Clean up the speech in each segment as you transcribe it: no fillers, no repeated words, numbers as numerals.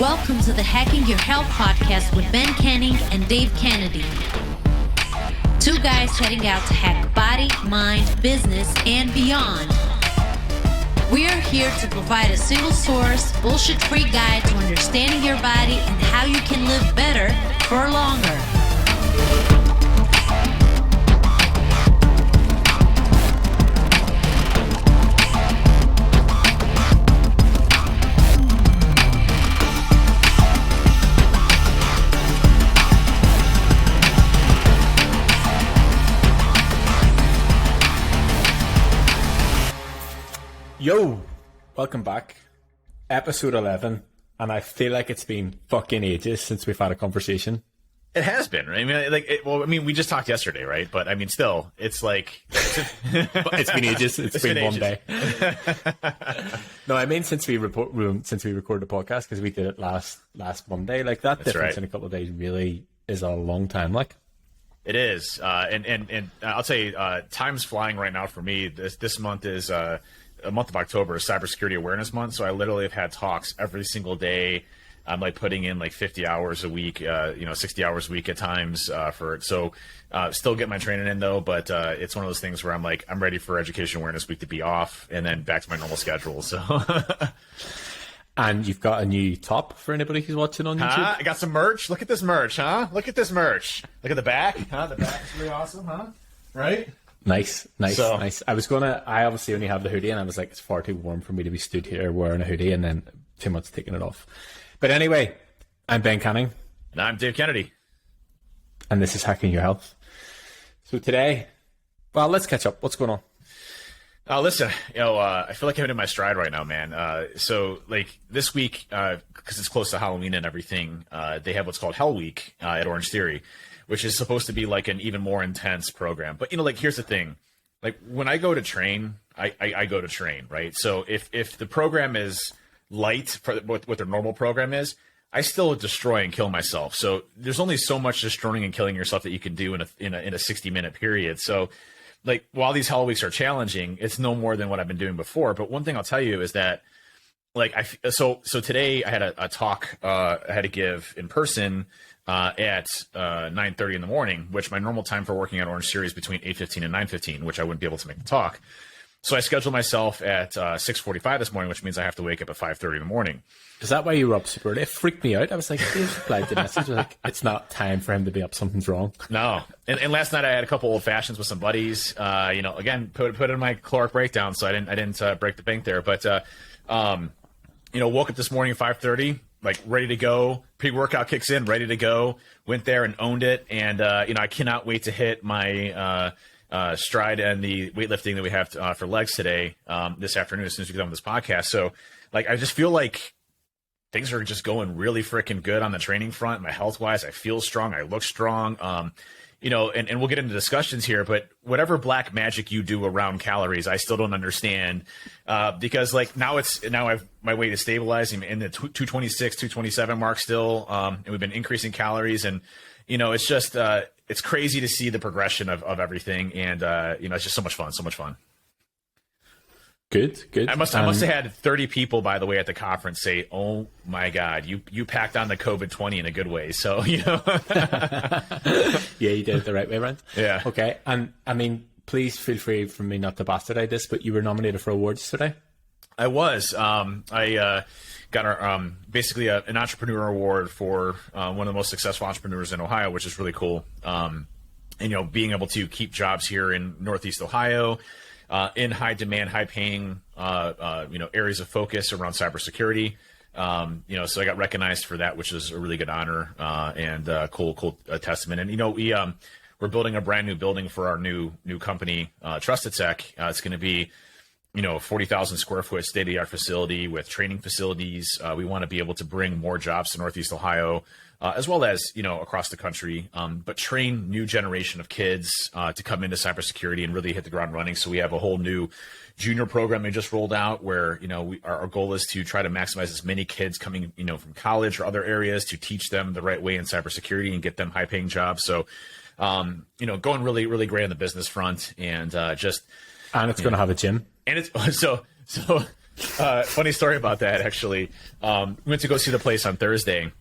Welcome to the Hacking Your Health podcast with Ben Canning and Dave Kennedy. Two guys heading out to hack body, mind, business, and beyond. We are here to provide a single source, bullshit-free guide to understanding your body and how you can live better for longer. Yo, welcome back. Episode 11, and I feel like it's been fucking ages since we've had a conversation. It has been, right? I mean, we just talked yesterday, right? But I mean, still, it's like it's been ages. It's been one day. No, I mean since we recorded the podcast, because we did it last Monday. Like that That's difference right. in a couple of days really is a long time. Like it is, and I'll tell you, time's flying right now for me. This month is a month of October is Cybersecurity Awareness Month, so I literally have had talks every single day. I'm like putting in like 50 hours a week, 60 hours a week at times for it. So still get my training in though, but it's one of those things where I'm like, I'm ready for Education Awareness Week to be off and then back to my normal schedule. So. And you've got a new top for anybody who's watching on YouTube? I got some merch. Look at this merch, huh? Look at this merch. Look at the back. Huh? The back is really awesome, huh? Right? Nice. I obviously only have the hoodie, and I was like, it's far too warm for me to be stood here wearing a hoodie, and then 2 months taking it off. But anyway, I'm Ben Canning. And I'm Dave Kennedy. And this is Hacking Your Health. So today, well, let's catch up. What's going on? Listen, I feel like I'm in my stride right now, man. So like this week, because it's close to Halloween and everything, they have what's called Hell Week at Orange Theory, which is supposed to be like an even more intense program. But, here's the thing. Like when I go to train, I go to train, right? So if the program is light for what their normal program is, I still destroy and kill myself. So there's only so much destroying and killing yourself that you can do in a 60-minute period. So like while these Hell Weeks are challenging, it's no more than what I've been doing before. But one thing I'll tell you is that like so today I had a talk I had to give in person at 9:30 in the morning, which my normal time for working at Orange Theory is between 8:15 and 9:15, which I wouldn't be able to make the talk. So I scheduled myself at 6:45 this morning, which means I have to wake up at 5:30 in the morning. Is that why you were up super early? It freaked me out. I was like, Dave replied to the message. I was like, it's not time for him to be up. Something's wrong. No. And last night I had a couple old fashions with some buddies. Again, put in my caloric breakdown, so I didn't break the bank there. But woke up this morning at 5:30. Like ready to go, pre-workout kicks in, ready to go. Went there and owned it, and I cannot wait to hit my stride and the weightlifting that we have for legs today, this afternoon as soon as we get done with this podcast. So, like, I just feel like things are just going really freaking good on the training front. My health-wise, I feel strong, I look strong. And we'll get into discussions here, but whatever black magic you do around calories, I still don't understand, because like now my weight is stabilizing in the 226, 227 mark still. And we've been increasing calories, and, it's just, it's crazy to see the progression of everything. And, it's just so much fun. Good. I must have had 30 people, by the way, at the conference say, "Oh my God, you packed on the COVID-20 in a good way." So, Yeah, you did it the right way around. Yeah. Okay. And I mean, please feel free for me not to bastardize this, but you were nominated for awards today. I was. I got basically an entrepreneur award for one of the most successful entrepreneurs in Ohio, which is really cool. Being able to keep jobs here in Northeast Ohio, in high demand, high paying, areas of focus around cybersecurity. So I got recognized for that, which is a really good honor, and cool testament. And, we're building a brand new building for our new company, Trusted Tech. It's going to be, 40,000 square foot state-of-the-art facility with training facilities. We want to be able to bring more jobs to Northeast Ohio, as well as, across the country, but train new generation of kids to come into cybersecurity and really hit the ground running. So we have a whole new junior program we just rolled out where, our goal is to try to maximize as many kids coming, from college or other areas to teach them the right way in cybersecurity and get them high paying jobs. So, going really, really great on the business front, and and it's going to have a gym. And it's so Funny story about that, actually. Went to go see the place on Thursday,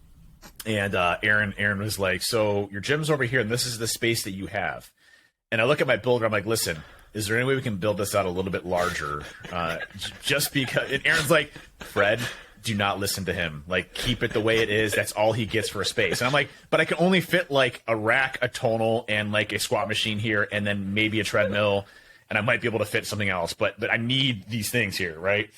and Aaron was like, so your gym's over here, and this is the space that you have. And I look at my builder, I'm like, listen, is there any way we can build this out a little bit larger? Just because, and Aaron's like, Fred, do not listen to him. Like, keep it the way it is. That's all he gets for a space. And I'm like, but I can only fit like a rack, a tonal, and like a squat machine here, and then maybe a treadmill, and I might be able to fit something else. But I need these things here, right?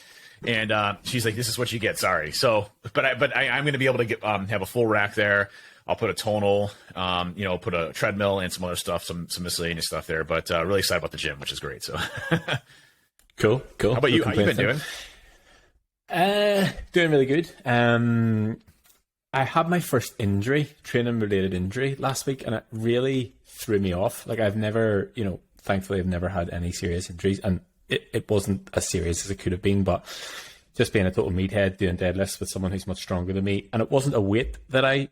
And she's like, this is what you get. Sorry. So, but I'm going to be able to get have a full rack there. I'll put a tonal, put a treadmill and some other stuff, some miscellaneous stuff there. But really excited about the gym, which is great. So, cool. How about you? How you been doing? Doing really good. I had my first injury, training related injury last week, and it really threw me off. Like, I've never, thankfully I've never had any serious injuries, and it wasn't as serious as it could have been, but just being a total meathead, doing deadlifts with someone who's much stronger than me. And it wasn't a weight that I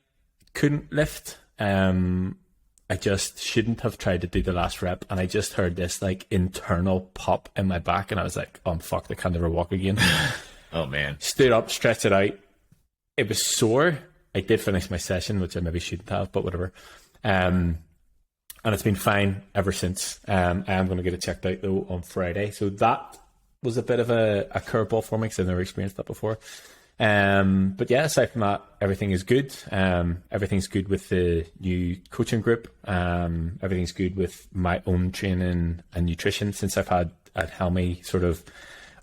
couldn't lift. I just shouldn't have tried to do the last rep, and I just heard this like internal pop in my back, and I was like, oh, I'm fucked, I can never walk again. Oh man. Stood up, stretched it out. It was sore. I did finish my session, which I maybe shouldn't have, but whatever. And it's been fine ever since. I am going to get it checked out though on Friday. So that was a bit of a curveball for me because I've never experienced that before. But yeah, aside from that, everything is good. Everything's good with the new coaching group. Everything's good with my own training and nutrition. Since I've had Helmy sort of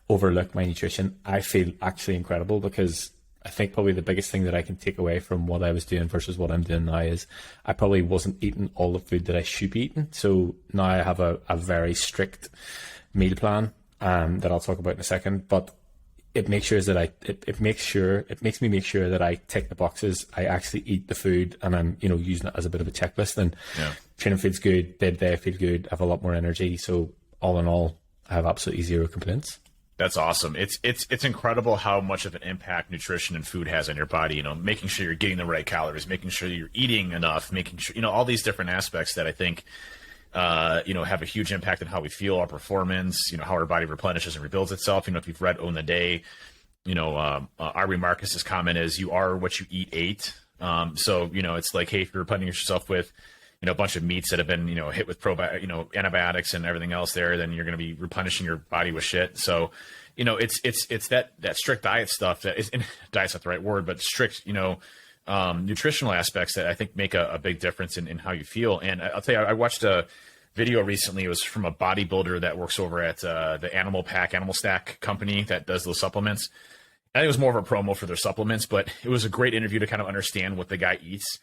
overlook my nutrition, I feel actually incredible, because I think probably the biggest thing that I can take away from what I was doing versus what I'm doing now is I probably wasn't eating all the food that I should be eating. So now I have a very strict meal plan that I'll talk about in a second, but it makes sure that it makes me make sure that I tick the boxes. I actually eat the food, and I'm using it as a bit of a checklist. And training feels good, day to day I feel good, I have a lot more energy. So all in all, I have absolutely zero complaints. That's awesome. It's incredible how much of an impact nutrition and food has on your body. Making sure you're getting the right calories, making sure you're eating enough, making sure all these different aspects that I think have a huge impact on how we feel, our performance, how our body replenishes and rebuilds itself. If you've read Own the Day, Aubrey Marcus's comment is, you are what you eat ate. So it's like, hey, if you're replenishing yourself with a bunch of meats that have been, hit with antibiotics and everything else there, then you're going to be replenishing your body with shit. So, it's that strict diet stuff that is, diet's not the right word, but strict, nutritional aspects that I think make a big difference in how you feel. And I'll tell you, I watched a video recently. It was from a bodybuilder that works over at the Animal Stack company that does those supplements. I think it was more of a promo for their supplements, but it was a great interview to kind of understand what the guy eats.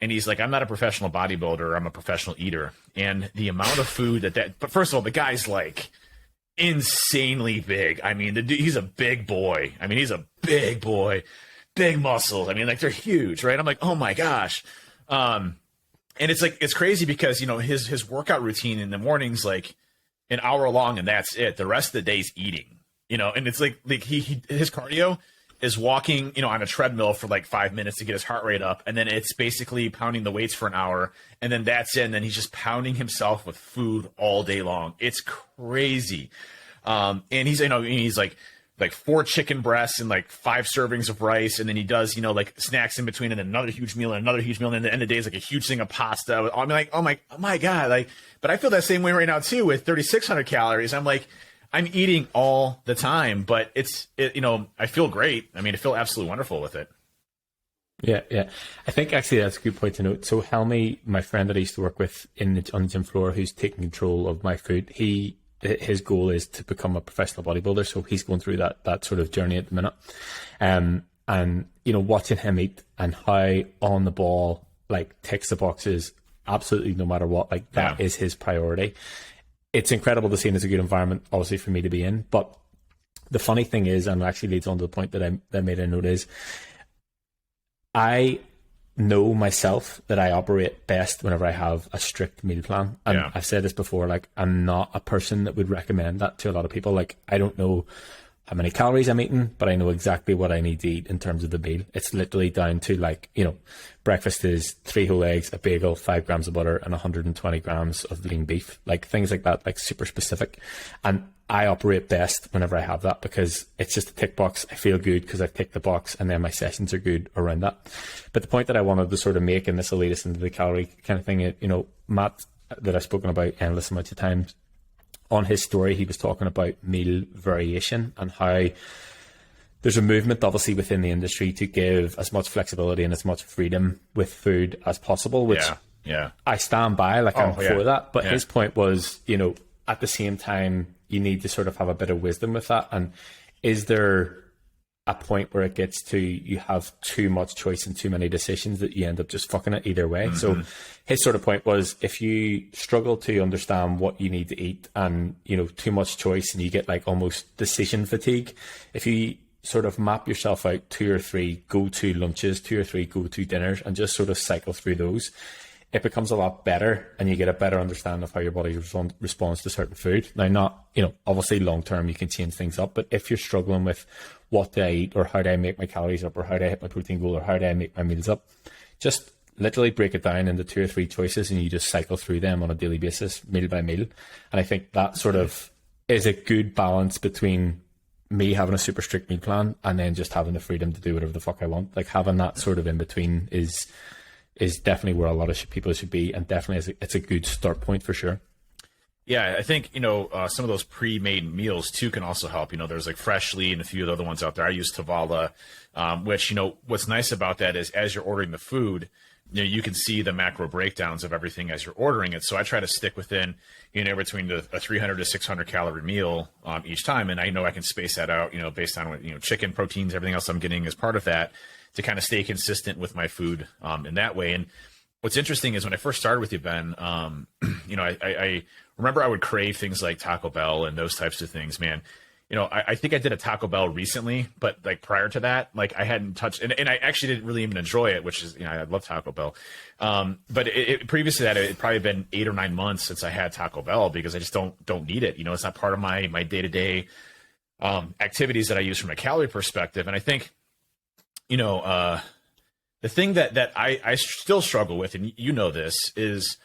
And he's like, I'm not a professional bodybuilder, I'm a professional eater. And the amount of food but first of all, the guy's like insanely big. I mean, he's a big boy. I mean, he's a big boy, big muscles. I mean, like, they're huge, right? I'm like, oh my gosh. And it's like, it's crazy because, his workout routine in the morning's like an hour long, and that's it. The rest of the day's eating, and it's like his cardio is walking, on a treadmill for like 5 minutes to get his heart rate up. And then it's basically pounding the weights for an hour. And then that's it. And then he's just pounding himself with food all day long. It's crazy. And he's, he's like 4 chicken breasts and like 5 servings of rice. And then he does, like snacks in between, and then another huge meal and another huge meal. And then at the end of the day is like a huge thing of pasta. I'm like, oh my God. Like, but I feel that same way right now too, with 3,600 calories. I'm like, I'm eating all the time, but I feel great. I mean, I feel absolutely wonderful with it. Yeah. I think actually that's a good point to note. So Helmy, my friend that I used to work with on the gym floor, who's taking control of my food, his goal is to become a professional bodybuilder. So he's going through that sort of journey at the minute. And watching him eat and how on the ball, like, ticks the boxes absolutely no matter what, like, that is his priority. It's incredible to see, and it's a good environment, obviously, for me to be in. But the funny thing is, and it actually leads on to the point that I made a note, is I know myself that I operate best whenever I have a strict meal plan. And I've said this before, like, I'm not a person that would recommend that to a lot of people. Like, I don't know how many calories I'm eating, but I know exactly what I need to eat in terms of the meal. It's literally down to like, you know, breakfast is 3 whole eggs, a bagel, 5 grams of butter, and 120 grams of lean beef, like things like that, like super specific. And I operate best whenever I have that, because it's just a tick box. I feel good because I've ticked the box, and then my sessions are good around that. But the point that I wanted to sort of make, and this will lead us into the calorie kind of thing, you know, Matt, that I've spoken about endless amounts of times, on his story, he was talking about meal variation and how there's a movement obviously within the industry to give as much flexibility and as much freedom with food as possible, which I stand by, like I'm for that. But his point was, you know, at the same time, you need to sort of have a bit of wisdom with that. And is there a point where it gets to, you have too much choice and too many decisions that you end up just fucking it either way? So his sort of point was, if you struggle to understand what you need to eat and, you know, too much choice and you get like almost decision fatigue, if you sort of map yourself out 2 or 3 go-to lunches, 2 or 3 go-to dinners, and just sort of cycle through those, it becomes a lot better, and you get a better understanding of how your body responds to certain food. Now, not, you know, obviously long term you can change things up, but if you're struggling with what do I eat, or how do I make my calories up, or how do I hit my protein goal, or how do I make my meals up, just literally break it down into 2 or 3 choices, and you just cycle through them on a daily basis, meal by meal. And I think that sort of is a good balance between me having a super strict meal plan and then just having the freedom to do whatever the fuck I want. Like, having that sort of in between is definitely where a lot of people should be, and definitely it's a good start point for sure. Yeah, I think, you know, some of those pre-made meals too can also help. You know, there's like Freshly and a few of the other ones out there. I use Tavala, which, you know, what's nice about that is as you're ordering the food, you know, you can see the macro breakdowns of everything as you're ordering it. So I try to stick within, you know, between a 300 to 600 calorie meal each time. And I know I can space that out, you know, based on what, you know, chicken, proteins, everything else I'm getting as part of that, to kind of stay consistent with my food in that way. And what's interesting is when I first started with you, Ben, you know, I remember I would crave things like Taco Bell and those types of things, man. You know, I think I did a Taco Bell recently, but like prior to that, like I hadn't touched, and I actually didn't really even enjoy it, which is, you know, I love Taco Bell. But previous to that, it had probably been 8 or 9 months since I had Taco Bell, because I just don't need it. You know, it's not part of my day-to-day activities that I use from a calorie perspective. And I think, you know, the thing that I still struggle with, and you know this, is,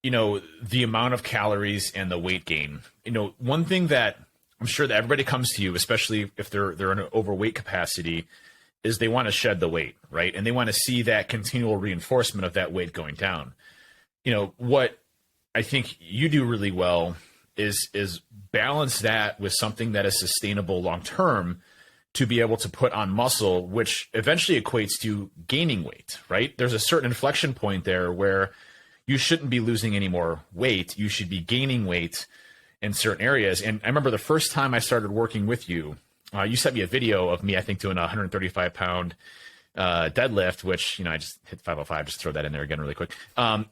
you know, the amount of calories and the weight gain. You know, one thing that I'm sure that everybody comes to you, especially if they're in an overweight capacity, is they want to shed the weight, right? And they want to see that continual reinforcement of that weight going down. You know, what I think you do really well is balance that with something that is sustainable long term, to be able to put on muscle, which eventually equates to gaining weight, right? There's a certain inflection point there where you shouldn't be losing any more weight. You should be gaining weight in certain areas. And I remember the first time I started working with you, you sent me a video of me, I think, doing a 135 pound deadlift, which, you know, I just hit 505, just throw that in there again really quick. What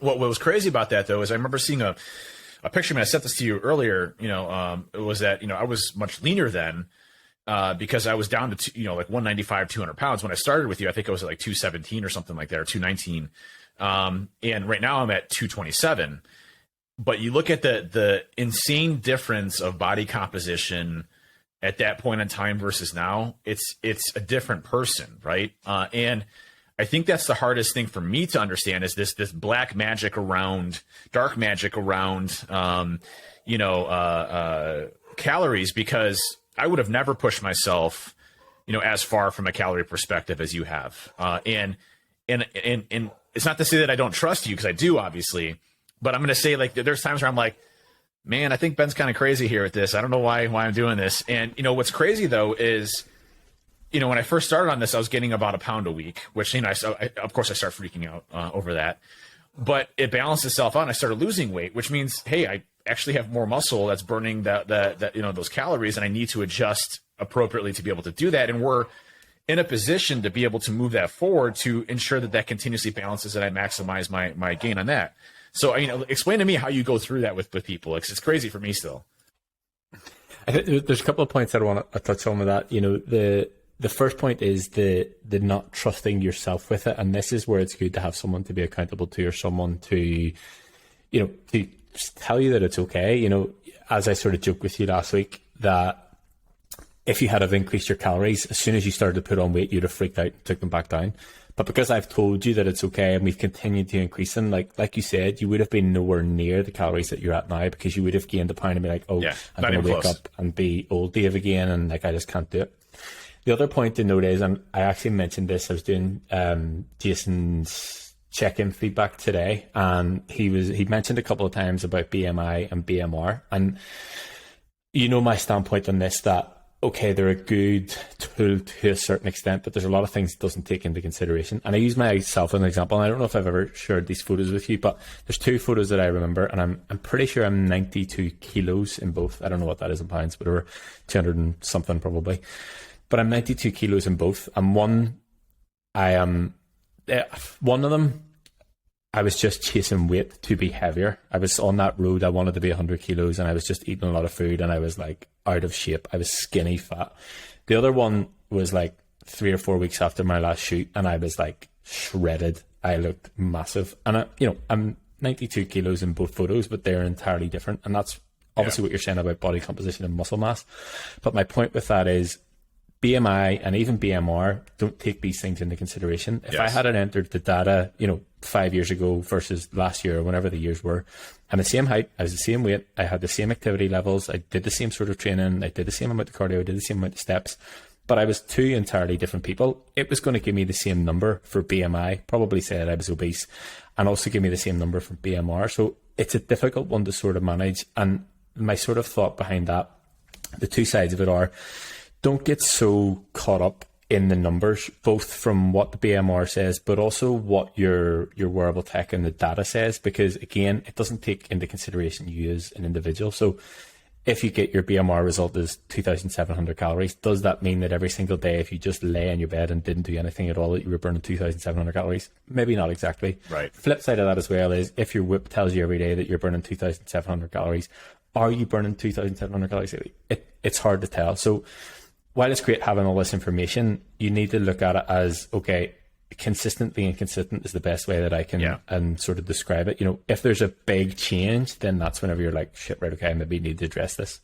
was crazy about that, though, is I remember seeing a picture, and I sent this to you earlier, you know, it was that, you know, I was much leaner then, because I was down to, you know, like 195, 200 pounds. When I started with you, I think I was at like 217 or something like that, or 219. And right now I'm at 227. But you look at the insane difference of body composition at that point in time versus now, it's a different person, right? And I think that's the hardest thing for me to understand, is this dark magic around, you know, calories, because I would have never pushed myself, you know, as far from a calorie perspective as you have. And it's not to say that I don't trust you, because I do, obviously, but I'm going to say, like, there's times where I'm like, man, I think Ben's kind of crazy here with this. I don't know why I'm doing this. And, you know, what's crazy though is, you know, when I first started on this, I was getting about a pound a week, which, you know, of course I start freaking out over that, but it balanced itself out and I started losing weight, which means, hey, I actually have more muscle that's burning that, you know, those calories, and I need to adjust appropriately to be able to do that. And we're in a position to be able to move that forward to ensure that continuously balances and I maximize my gain on that. So, you know, explain to me how you go through that with people. It's crazy for me still. I think there's a couple of points I want to touch on with that. You know, the first point is the not trusting yourself with it. And this is where it's good to have someone to be accountable to, or someone to, you know, to tell you that it's okay. You know, as I sort of joked with you last week, that if you had have increased your calories, as soon as you started to put on weight, you'd have freaked out and took them back down. But because I've told you that it's okay and we've continued to increase them, like you said, you would have been nowhere near the calories that you're at now, because you would have gained a pound and be like, oh, I'm going to wake up and be old Dave again, and like I just can't do it. The other point to note is, and I actually mentioned this, I was doing Jason's check-in feedback today, and he mentioned a couple of times about BMI and BMR, and you know my standpoint on this, that okay, they're a good tool to a certain extent, but there's a lot of things it doesn't take into consideration. And I use myself as an example, and I don't know if I've ever shared these photos with you, but there's two photos that I remember, and I'm pretty sure I'm 92 kilos in both. I don't know what that is in pounds, whatever, 200 and something probably. But I'm 92 kilos in both. And one of them, I was just chasing weight to be heavier. I was on that road. I wanted to be 100 kilos, and I was just eating a lot of food, and I was like out of shape. I was skinny fat. The other one was like 3 or 4 weeks after my last shoot, and I was like shredded. I looked massive. And I'm 92 kilos in both photos, but they're entirely different. And that's obviously what you're saying about body composition and muscle mass. But my point with that is, BMI and even BMR don't take these things into consideration. If I hadn't entered the data, 5 years ago versus last year or whenever the years were, I'm the same height, I was the same weight, I had the same activity levels, I did the same sort of training, I did the same amount of cardio, I did the same amount of steps, but I was two entirely different people. It was going to give me the same number for BMI, probably said I was obese, and also give me the same number for BMR. So it's a difficult one to sort of manage. And my sort of thought behind that, the two sides of it are, don't get so caught up in the numbers, both from what the BMR says, but also what your wearable tech and the data says, because again, it doesn't take into consideration you as an individual. So if you get your BMR result as 2,700 calories, does that mean that every single day, if you just lay in your bed and didn't do anything at all, that you were burning 2,700 calories? Maybe not exactly. Right. Flip side of that as well is, if your Whoop tells you every day that you're burning 2,700 calories, are you burning 2,700 calories daily? It's hard to tell. So while it's great having all this information, you need to look at it as, okay, consistently inconsistent is the best way that I can and sort of describe it. If there's a big change, then that's whenever you're like, shit, right, okay, maybe need to address this.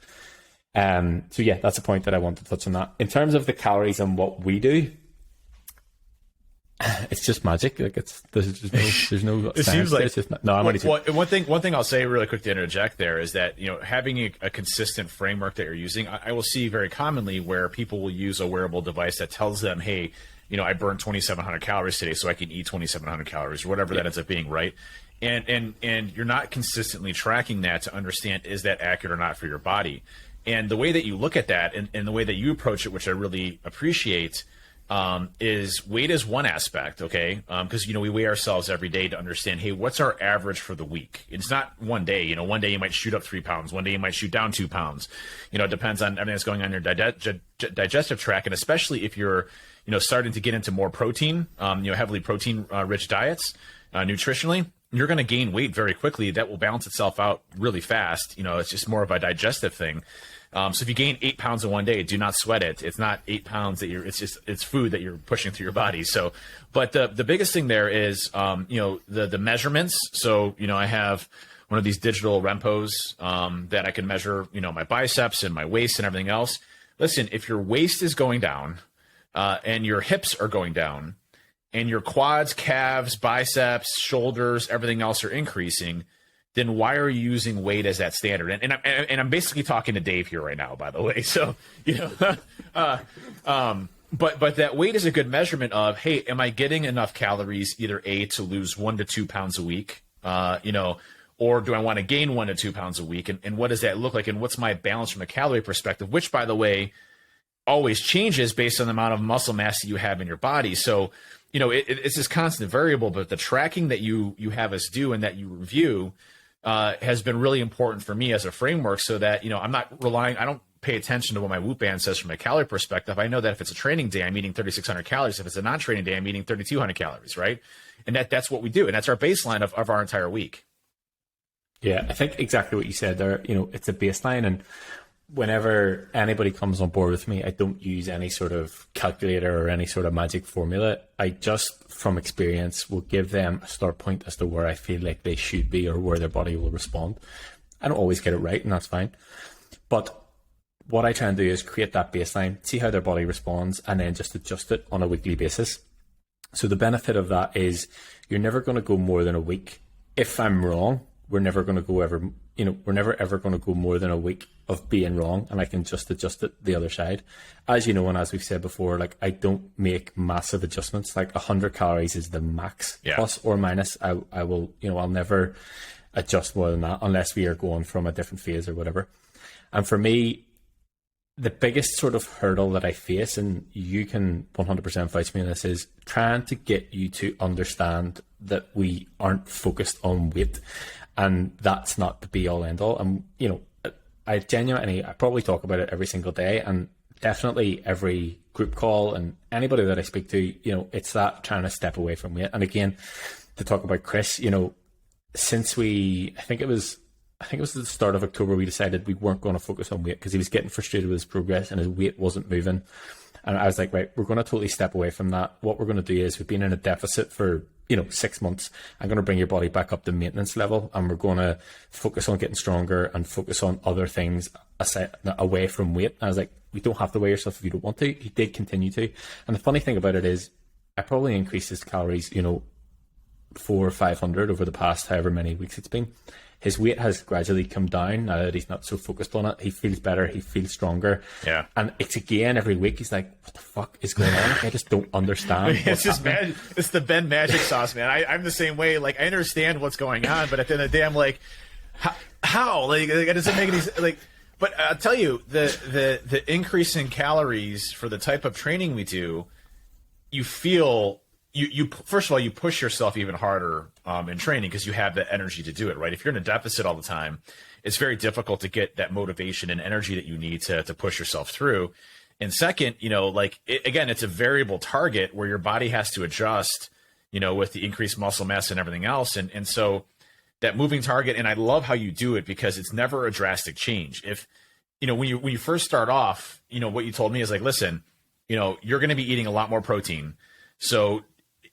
So yeah, that's a point that I want to touch on that. In terms of the calories and what we do, it's just magic. Like there's no. It seems like it's just not, no. I'm only one thing I'll say really quick to interject there is that having a consistent framework that you're using, I will see very commonly where people will use a wearable device that tells them, hey, I burned 2,700 calories today, so I can eat 2,700 calories or whatever that ends up being, right? And you're not consistently tracking that to understand, is that accurate or not for your body? And the way that you look at that and the way that you approach it, which I really appreciate, is weight is one aspect, okay? Because we weigh ourselves every day to understand, hey, what's our average for the week? It's not one day. One day you might shoot up 3 pounds, one day you might shoot down 2 pounds. It depends on everything that's going on in your digestive tract, and especially if you're starting to get into more protein, heavily protein rich diets, nutritionally, you're going to gain weight very quickly. That will balance itself out really fast. It's just more of a digestive thing. So if you gain 8 pounds in one day, do not sweat it. It's not 8 pounds that it's food that you're pushing through your body. So, but the biggest thing there is, the measurements. So, I have one of these digital Rempos, that I can measure, my biceps and my waist and everything else. Listen, if your waist is going down, and your hips are going down, and your quads, calves, biceps, shoulders, everything else are increasing, then why are you using weight as that standard? And I'm basically talking to Dave here right now, by the way. So, but that weight is a good measurement of, hey, am I getting enough calories, either to lose 1 to 2 pounds a week, or do I want to gain 1 to 2 pounds a week? And what does that look like? And what's my balance from a calorie perspective, which, by the way, always changes based on the amount of muscle mass that you have in your body. So, it's this constant variable, but the tracking that you have us do and that you review has been really important for me as a framework, so that, I'm not relying, I don't pay attention to what my Whoop band says from a calorie perspective. I know that if it's a training day, I'm eating 3,600 calories. If it's a non-training day, I'm eating 3,200 calories, right? And that's what we do. And that's our baseline of our entire week. Yeah, I think exactly what you said there. It's a baseline, and whenever anybody comes on board with me, I don't use any sort of calculator or any sort of magic formula. I just, from experience, will give them a start point as to where I feel like they should be or where their body will respond. I don't always get it right, and that's fine. But what I try and do is create that baseline, see how their body responds, and then just adjust it on a weekly basis. So the benefit of that is you're never going to go more than a week. If I'm wrong, we're never going to go we're never ever going to go more than a week of being wrong, and I can just adjust it the other side. As you know, and as we've said before, like, I don't make massive adjustments. Like 100 calories is the max, plus or minus. I will, I'll never adjust more than that unless we are going from a different phase or whatever. And for me, the biggest sort of hurdle that I face, and you can 100% vouch me on this, is trying to get you to understand that we aren't focused on weight, and that's not the be all end all. And, I probably talk about it every single day, and definitely every group call and anybody that I speak to, it's that trying to step away from weight. And again, to talk about Chris, since I think it was at the start of October, we decided we weren't going to focus on weight because he was getting frustrated with his progress and his weight wasn't moving. And I was like, right, we're going to totally step away from that. What we're going to do is, we've been in a deficit for 6 months. I'm going to bring your body back up to maintenance level, and we're going to focus on getting stronger and focus on other things away from weight. And I was like, we don't have to weigh yourself if you don't want to. He did continue to. And the funny thing about it is, I probably increased his calories, 400 or 500 over the past however many weeks it's been. His weight has gradually come down now that he's not so focused on it. He feels better. He feels stronger. Yeah. And it's again, every week he's like, what the fuck is going on? I just don't understand. It's just magic. It's the Ben magic sauce, man. I'm the same way. Like, I understand what's going on, but at the end of the day, I'm like, how? Like, it doesn't make any like. But I'll tell you, the increase in calories for the type of training we do, you feel. You first of all, you push yourself even harder in training because you have the energy to do it, right? If you're in a deficit all the time, it's very difficult to get that motivation and energy that you need to push yourself through. And second, again, it's a variable target where your body has to adjust, with the increased muscle mass and everything else. And so that moving target, and I love how you do it because it's never a drastic change. If, when you first start off, what you told me is like, listen, you're going to be eating a lot more protein. So,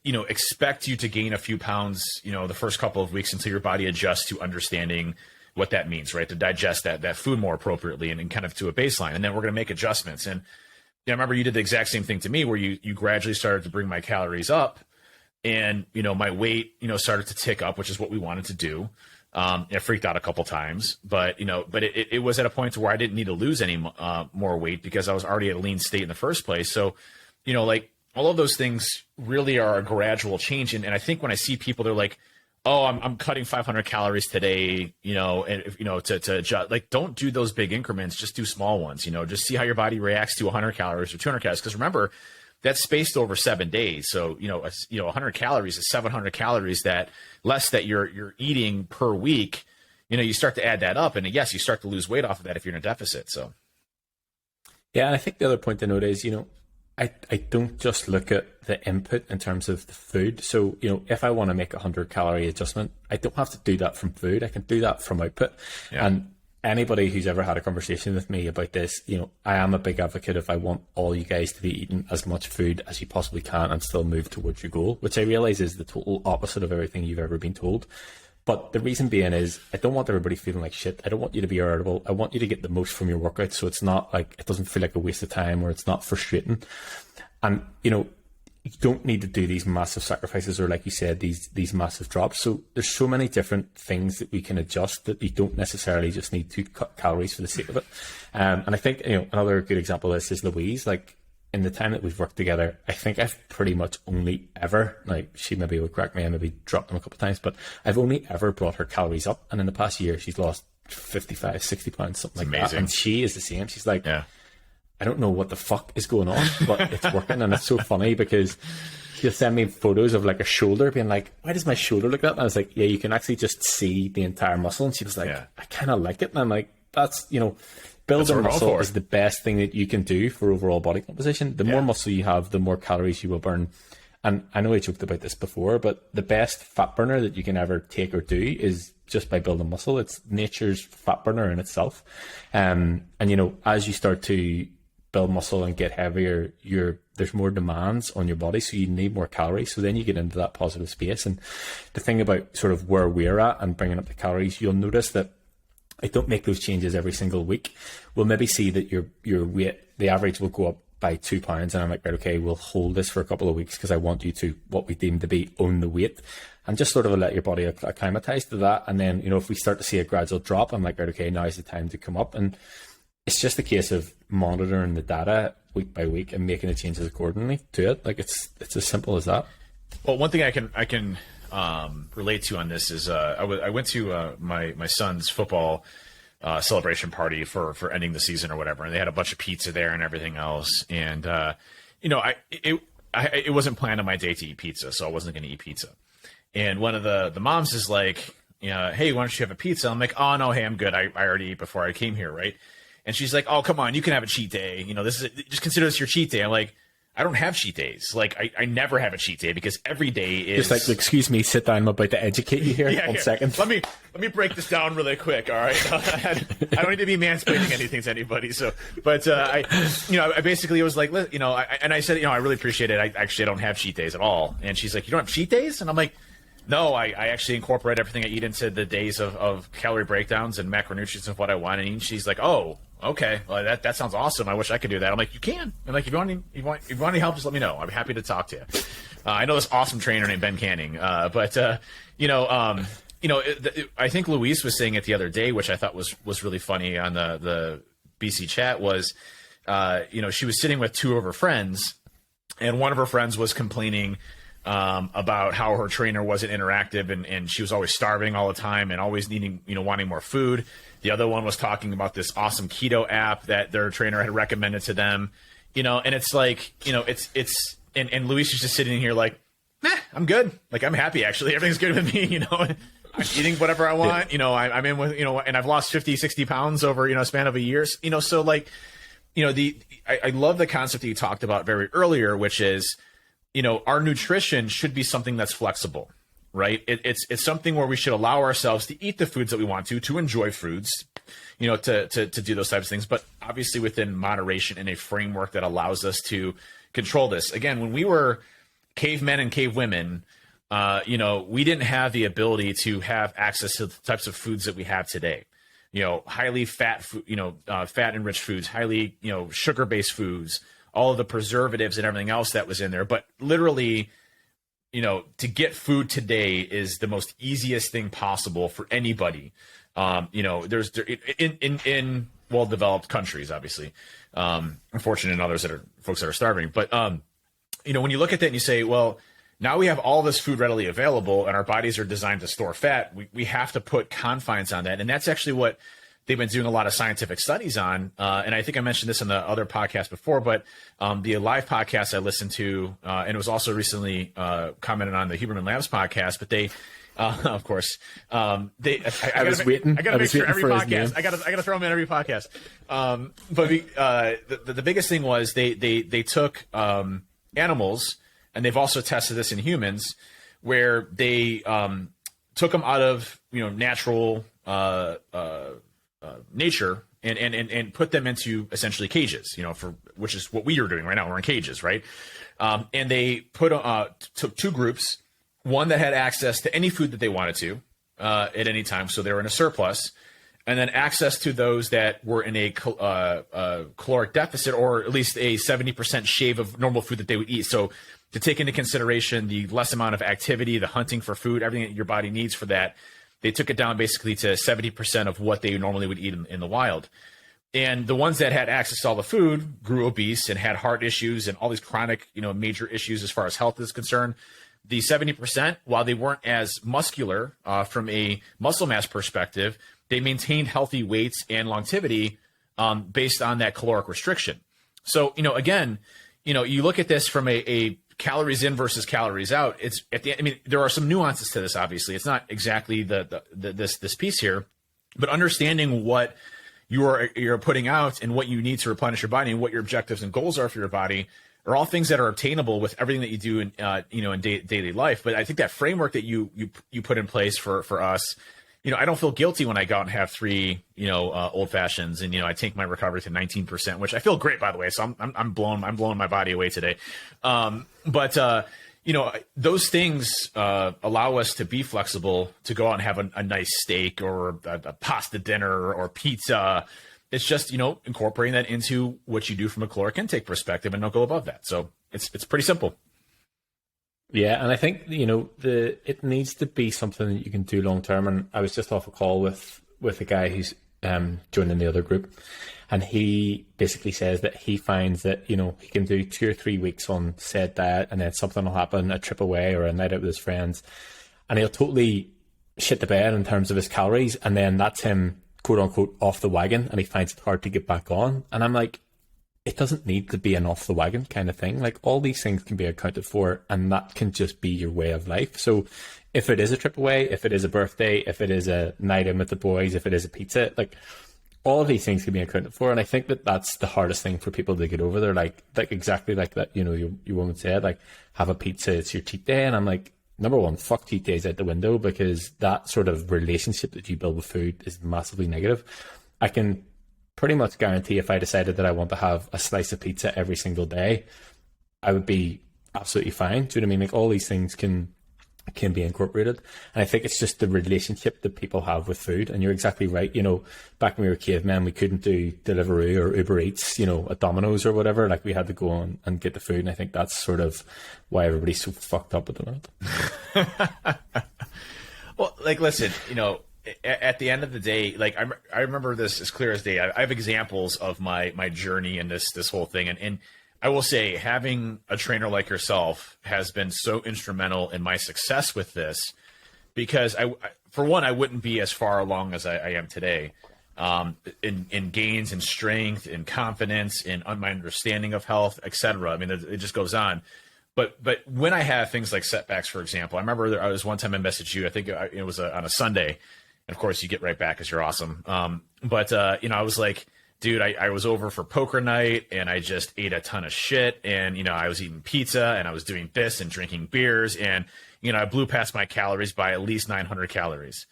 expect you to gain a few pounds, the first couple of weeks until your body adjusts to understanding what that means, right? To digest that food more appropriately and kind of to a baseline. And then we're going to make adjustments. And I remember you did the exact same thing to me where you gradually started to bring my calories up and, my weight, started to tick up, which is what we wanted to do. I freaked out a couple times, but it was at a point to where I didn't need to lose any more weight because I was already at a lean state in the first place. So, all of those things really are a gradual change. And I think when I see people, they're like, oh, I'm cutting 500 calories today, to adjust. Like, don't do those big increments. Just do small ones, just see how your body reacts to 100 calories or 200 calories. Because remember, that's spaced over 7 days. So, 100 calories is 700 calories that you're eating per week. You start to add that up. And yes, you start to lose weight off of that if you're in a deficit. So. Yeah. And I think the other point to note is, I don't just look at the input in terms of the food. So, if I want to make a 100 calorie adjustment, I don't have to do that from food. I can do that from output. Yeah. And anybody who's ever had a conversation with me about this, I am a big advocate of I want all you guys to be eating as much food as you possibly can and still move towards your goal, which I realize is the total opposite of everything you've ever been told. But the reason being is I don't want everybody feeling like shit. I don't want you to be irritable. I want you to get the most from your workout. So it's not like, it doesn't feel like a waste of time or it's not frustrating. And, you don't need to do these massive sacrifices or, like you said, these massive drops. So there's so many different things that we can adjust that you don't necessarily just need to cut calories for the sake of it. And I think, another good example of this is Louise. Like, in the time that we've worked together, I think I've pretty much only ever, like, she maybe would correct me, I maybe dropped them a couple of times, but I've only ever brought her calories up. And in the past year, she's lost 55, 60 pounds, something like that. And she is the same. She's like, yeah. I don't know what the fuck is going on, but it's working. And it's so funny because she'll send me photos of like a shoulder being like, why does my shoulder look like that? And I was like, yeah, you can actually just see the entire muscle. And she was like, yeah. I kind of like it. And I'm like, that's, building muscle is the best thing that you can do for overall body composition. The more muscle you have, the more calories you will burn. And I know I joked about this before, but the best fat burner that you can ever take or do is just by building muscle. It's nature's fat burner in itself. And as you start to build muscle and get heavier, there's more demands on your body, so you need more calories. So then you get into that positive space. And the thing about sort of where we're at and bringing up the calories, you'll notice that I don't make those changes every single week. We'll maybe see that your weight, the average will go up by 2 pounds. And I'm like, right, okay, we'll hold this for a couple of weeks because I want you to, what we deem to be, own the weight, and just sort of let your body acclimatize to that. And then, if we start to see a gradual drop, I'm like, right, okay, now is the time to come up. And it's just a case of monitoring the data week by week and making the changes accordingly to it. Like it's as simple as that. Well, one thing I can relate to on this is I went to my son's football celebration party for ending the season or whatever, and they had a bunch of pizza there and everything else. And it wasn't planned on my day to eat pizza, so I wasn't going to eat pizza. And one of the moms is like, hey, why don't you have a pizza? I'm like, oh no, hey, I'm good. I already ate before I came here, right? And she's like, oh, come on, you can have a cheat day. Just consider this your cheat day. I'm like, I don't have cheat days. Like, I never have a cheat day because every day is just like, excuse me, sit down. I'm about to educate you here. Yeah, 1 second. Let me break this down really quick. All right. I don't need to be mansplaining anything to anybody. So, but I basically was like, and I said, I really appreciate it. I don't have cheat days at all. And she's like, you don't have cheat days? And I'm like, no, I actually incorporate everything I eat into the days of calorie breakdowns and macronutrients of what I want to eat. And she's like, oh, okay, well, that sounds awesome. I wish I could do that. I'm like, you can. I'm like, if you want any help, just let me know. I'd be happy to talk to you. I know this awesome trainer named Ben Canning, I think Louise was saying it the other day, which I thought was really funny on the BC chat was, she was sitting with 2 of her friends, and one of her friends was complaining about how her trainer wasn't interactive and she was always starving all the time and always needing, wanting more food. The other one was talking about this awesome keto app that their trainer had recommended to them, and it's like, and Luis is just sitting here like, I'm good. Like, I'm happy, actually. Everything's good with me, I'm eating whatever I want, I'm in with, and I've lost 50, 60 pounds over, a span of a year. So like, I love the concept that you talked about very earlier, which is, our nutrition should be something that's flexible, right? It's something where we should allow ourselves to eat the foods that we want to enjoy foods, to do those types of things, but obviously within moderation and a framework that allows us to control this. Again, when we were cavemen and cavewomen, we didn't have the ability to have access to the types of foods that we have today. Highly fat food, fat enriched foods, highly, sugar-based foods, all of the preservatives and everything else that was in there. But literally, to get food today is the most easiest thing possible for anybody. There's in well-developed countries, obviously, unfortunate in others folks that are starving. But, when you look at that and you say, well, now we have all this food readily available and our bodies are designed to store fat. We have to put confines on that. And that's actually what they've been doing a lot of scientific studies on. And I think I mentioned this in the other podcast before, but the live podcast I listened to, and it was also recently commented on the Huberman Labs podcast, but they, of course, I was waiting. I got to make sure every podcast, I got to throw them in every podcast. But the biggest thing was they took animals, and they've also tested this in humans, where they took them out of natural nature and put them into essentially cages, which is what we are doing right now. We're in cages, right? And they took 2 groups, one that had access to any food that they wanted to at any time, so they were in a surplus, and then access to those that were in a caloric deficit, or at least a 70% shave of normal food that they would eat. So to take into consideration the less amount of activity, the hunting for food, everything that your body needs for that, they took it down basically to 70% of what they normally would eat in the wild. And the ones that had access to all the food grew obese and had heart issues and all these chronic, major issues as far as health is concerned. The 70%, while they weren't as muscular from a muscle mass perspective, they maintained healthy weights and longevity based on that caloric restriction. So, again, you look at this from a calories in versus calories out. It's at the end, there are some nuances to this. Obviously, it's not exactly this piece here, but understanding what you're putting out and what you need to replenish your body and what your objectives and goals are for your body are all things that are obtainable with everything that you do in in daily life. But I think that framework that you put in place for us, I don't feel guilty when I go out and have 3 old fashions, and I take my recovery to 19%, which I feel great, by the way. So I'm blowing my body away today. But those things allow us to be flexible, to go out and have a nice steak or a pasta dinner or pizza. It's just, incorporating that into what you do from a caloric intake perspective and don't go above that. So it's pretty simple. Yeah, and I think, it needs to be something that you can do long term. And I was just off a call with a guy who's joining the other group, and he basically says that he finds that, he can do 2 or 3 weeks on said diet, and then something will happen, a trip away or a night out with his friends, and he'll totally shit the bed in terms of his calories, and then that's him, quote unquote, off the wagon, and he finds it hard to get back on. And I'm like, it doesn't need to be an off the wagon kind of thing. Like, all these things can be accounted for, and that can just be your way of life. So if it is a trip away, if it is a birthday, if it is a night in with the boys, if it is a pizza, like, all of these things can be accounted for. And I think that that's the hardest thing for people to get over. They're like exactly like that, your woman said, like, have a pizza, it's your cheat day. And I'm like, number one, fuck cheat days out the window, because that sort of relationship that you build with food is massively negative. I can pretty much guarantee if I decided that I want to have a slice of pizza every single day, I would be absolutely fine. Do you know what I mean? Like, all these things can be incorporated. And I think it's just the relationship that people have with food. And you're exactly right. Back when we were cavemen, we couldn't do Deliveroo or Uber Eats, at Domino's or whatever. Like, we had to go on and get the food. And I think that's sort of why everybody's so fucked up at the moment. Well, like, listen, at the end of the day, like, I remember this as clear as day. I have examples of my journey in this whole thing. And I will say, having a trainer like yourself has been so instrumental in my success with this, because for one, I wouldn't be as far along as I am today, in gains in strength, in confidence, in my understanding of health, etc. I mean, it just goes on. But when I have things like setbacks, for example, I remember I was one time I messaged you. I think it was on a Sunday. And of course, you get right back because you're awesome. But I was like, dude, I was over for poker night and I just ate a ton of shit. And, I was eating pizza and I was doing this and drinking beers. And, I blew past my calories by at least 900 calories.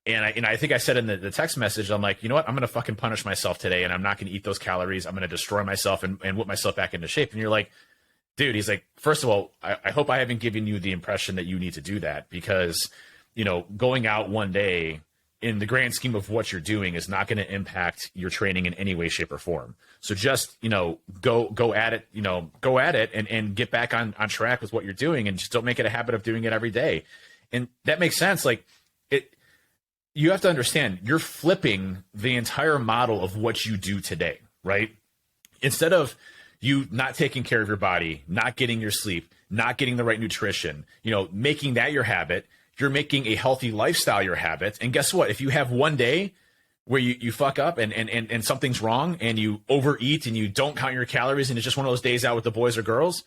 And I think I said in the text message, I'm like, you know what? I'm going to fucking punish myself today, and I'm not going to eat those calories. I'm going to destroy myself and whip myself back into shape. And you're like, dude, he's like, first of all, I hope I haven't given you the impression that you need to do that, because, going out one day in the grand scheme of what you're doing is not going to impact your training in any way, shape, or form. So just, go at it, and get back on track with what you're doing, and just don't make it a habit of doing it every day. And that makes sense. Like, you have to understand, you're flipping the entire model of what you do today, right? Instead of you not taking care of your body, not getting your sleep, not getting the right nutrition, making that your habit, you're making a healthy lifestyle your habit. And guess what? If you have one day where you fuck up and something's wrong, and you overeat and you don't count your calories, and it's just one of those days out with the boys or girls,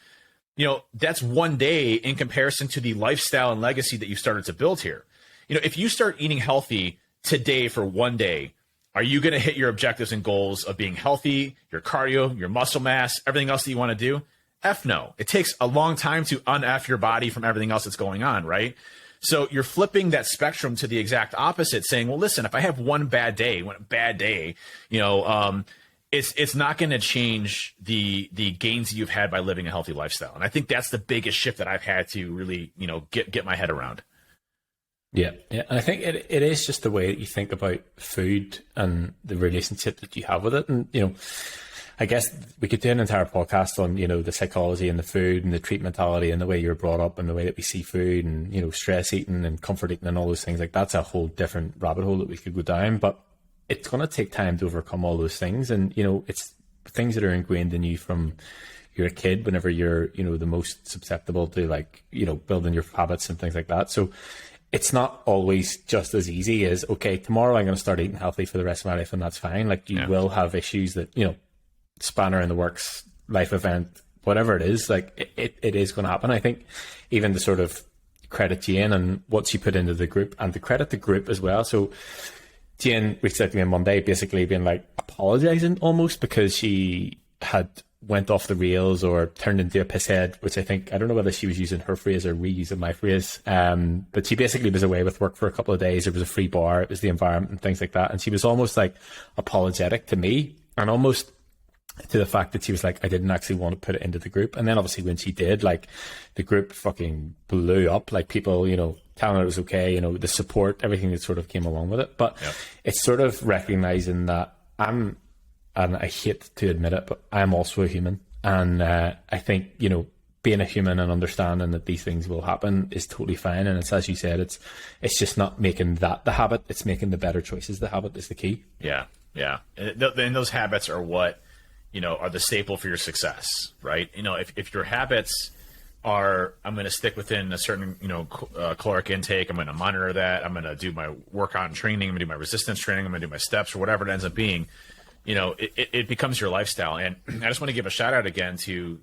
that's one day in comparison to the lifestyle and legacy that you started to build here. If you start eating healthy today for one day, are you going to hit your objectives and goals of being healthy, your cardio, your muscle mass, everything else that you want to do? F no. It takes a long time to un-F your body from everything else that's going on, right? So you're flipping that spectrum to the exact opposite, saying, well, listen, if I have one bad day, it's not going to change the gains you've had by living a healthy lifestyle. And I think that's the biggest shift that I've had to really, get my head around. Yeah. And I think it is just the way that you think about food and the relationship that you have with it. And, I guess we could do an entire podcast on, the psychology and the food and the treat mentality and the way you're brought up and the way that we see food and, stress eating and comfort eating and all those things. Like, that's a whole different rabbit hole that we could go down, but it's going to take time to overcome all those things. And, it's things that are ingrained in you from you're a kid, whenever you're, the most susceptible to, like, building your habits and things like that. So it's not always just as easy as, okay, tomorrow I'm going to start eating healthy for the rest of my life, and that's fine. Like, you will have issues that, spanner in the works, life event, whatever it is, like, it is going to happen. I think even the sort of credit Jane and what she put into the group, and to credit the group as well. So Jane reached out to me on Monday, basically being like apologizing almost, because she had went off the rails or turned into a pisshead, which I don't know whether she was using her phrase or reusing my phrase. But she basically was away with work for a couple of days. There was a free bar, it was the environment and things like that. And she was almost like apologetic to me, and almost to the fact that she was like, I didn't actually want to put it into the group. And then obviously when she did, like, the group fucking blew up, like people, you know, telling her it was okay, you know, the support, everything that sort of came along with it. But it's sort of recognizing that and I hate to admit it, but I'm also a human. And I think, you know, being a human and understanding that these things will happen is totally fine. And it's, as you said, it's just not making that the habit, it's making the better choices. The habit is the key. Yeah. Yeah. And those habits are what, you know, are the staple for your success, right? You know, if your habits are, I'm going to stick within a certain, you know, caloric intake, I'm going to monitor that, I'm going to do my workout and training, I'm going to do my resistance training, I'm going to do my steps, or whatever it ends up being, you know, it becomes your lifestyle. And I just want to give a shout out again to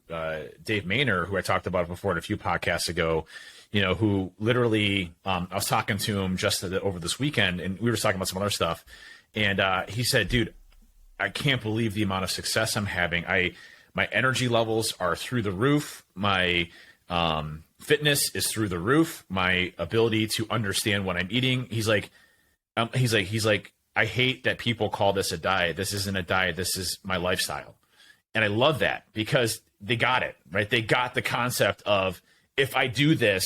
Dave Maynor, who I talked about before in a few podcasts ago, you know, who literally, I was talking to him just over this weekend, and we were talking about some other stuff. And he said, dude, I can't believe the amount of success I'm having. My energy levels are through the roof. My fitness is through the roof. My ability to understand what I'm eating. He's like, I hate that people call this a diet. This isn't a diet. This is my lifestyle. And I love that because they got it, right? They got the concept of, if I do this,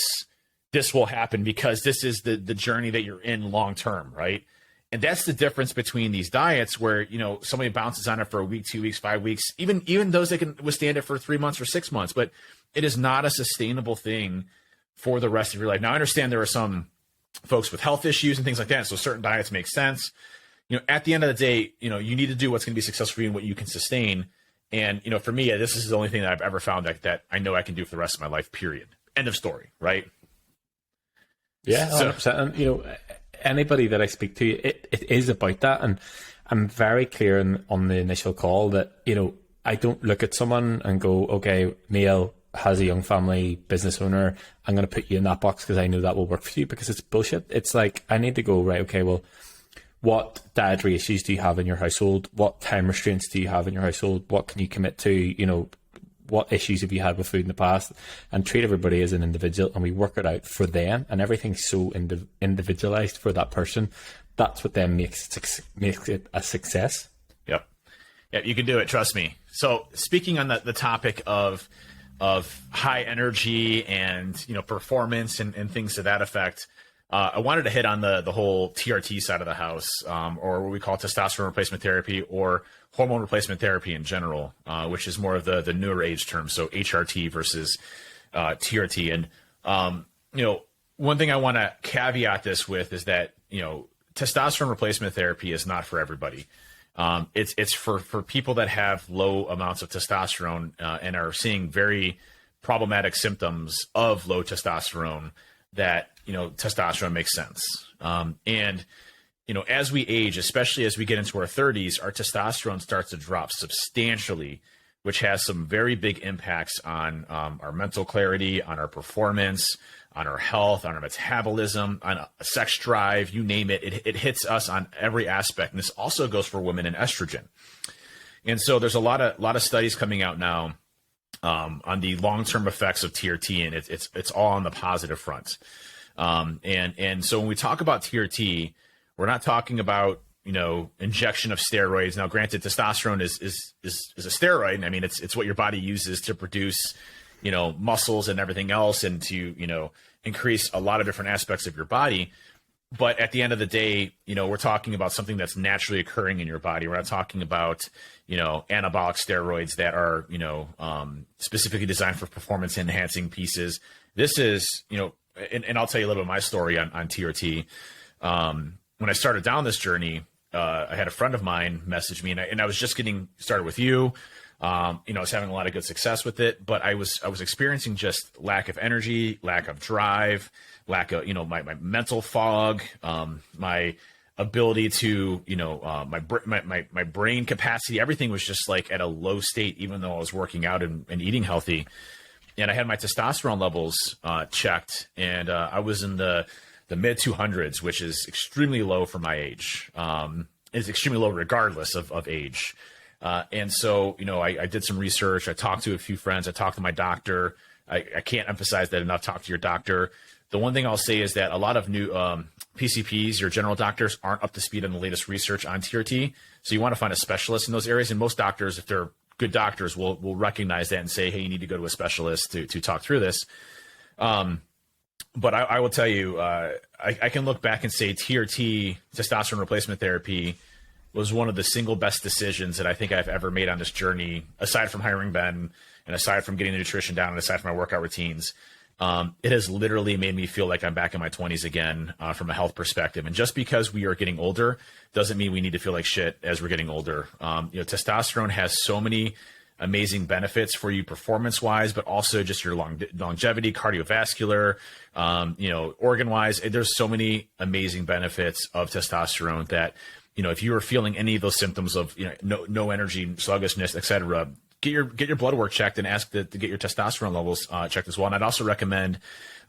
this will happen because this is the journey that you're in long term, right? And that's the difference between these diets where, you know, somebody bounces on it for a week, 2 weeks, 5 weeks, even those that can withstand it for 3 months or 6 months, but it is not a sustainable thing for the rest of your life. Now, I understand there are some folks with health issues and things like that, so certain diets make sense. You know, at the end of the day, you know, you need to do what's going to be successful for you and what you can sustain. And, you know, for me, this is the only thing that I've ever found that I know I can do for the rest of my life, period. End of story, right? Yeah, 100%. And, you know, anybody that I speak to, it is about that. And I'm very clear on the initial call that, you know, I don't look at someone and go, okay, Neil has a young family, business owner, I'm going to put you in that box because I know that will work for you, because it's bullshit. It's like, I need to go, right, okay, well, what dietary issues do you have in your household? What time restraints do you have in your household? What can you commit to? You know, what issues have you had with food in the past? And treat everybody as an individual, and we work it out for them, and everything's so individualized for that person. That's what then makes it a success. Yep. Yeah, you can do it. Trust me. So speaking on the topic of high energy and, you know, performance and things to that effect, I wanted to hit on the whole TRT side of the house, or what we call testosterone replacement therapy or hormone replacement therapy in general, which is more of the newer age term. So HRT versus TRT. And, you know, one thing I want to caveat this with is that, you know, testosterone replacement therapy is not for everybody. It's for people that have low amounts of testosterone and are seeing very problematic symptoms of low testosterone, that, you know, testosterone makes sense. And, you know, as we age, especially as we get into our 30s, our testosterone starts to drop substantially, which has some very big impacts on our mental clarity, on our performance, on our health, on our metabolism, on a sex drive, you name it. It hits us on every aspect. And this also goes for women and estrogen. And so there's a lot of studies coming out now on the long-term effects of TRT, and it's all on the positive front. And so when we talk about TRT, we're not talking about, you know, injection of steroids. Now, granted, testosterone is a steroid. I mean, it's what your body uses to produce, you know, muscles and everything else, and to, you know, increase a lot of different aspects of your body. But at the end of the day, you know, we're talking about something that's naturally occurring in your body. We're not talking about, you know, anabolic steroids that are, you know, specifically designed for performance enhancing pieces. This is, you know, and I'll tell you a little bit of my story on TRT. When I started down this journey, I had a friend of mine message me, and I was just getting started with you. You know, I was having a lot of good success with it, but I was experiencing just lack of energy, lack of drive, lack of, you know, my mental fog, my ability to, you know, my brain capacity, everything was just like at a low state, even though I was working out and eating healthy. And I had my testosterone levels checked, and I was in the mid 200s, which is extremely low for my age. It's extremely low regardless of age. And so, you know, I did some research. I talked to a few friends. I talked to my doctor. I can't emphasize that enough. Talk to your doctor. The one thing I'll say is that a lot of new PCPs, your general doctors, aren't up to speed on the latest research on TRT. So you want to find a specialist in those areas. And most doctors, if they're good doctors will recognize that and say, hey, you need to go to a specialist to talk through this. But I will tell you, I can look back and say TRT, testosterone replacement therapy, was one of the single best decisions that I think I've ever made on this journey, aside from hiring Ben and aside from getting the nutrition down and aside from my workout routines. It has literally made me feel like I'm back in my 20s again from a health perspective. And just because we are getting older doesn't mean we need to feel like shit as we're getting older. Testosterone has so many amazing benefits for you performance-wise, but also just your longevity, cardiovascular, organ-wise. There's so many amazing benefits of testosterone that, if you are feeling any of those symptoms of no energy, sluggishness, etc., get your blood work checked and ask to get your testosterone levels checked as well. And I'd also recommend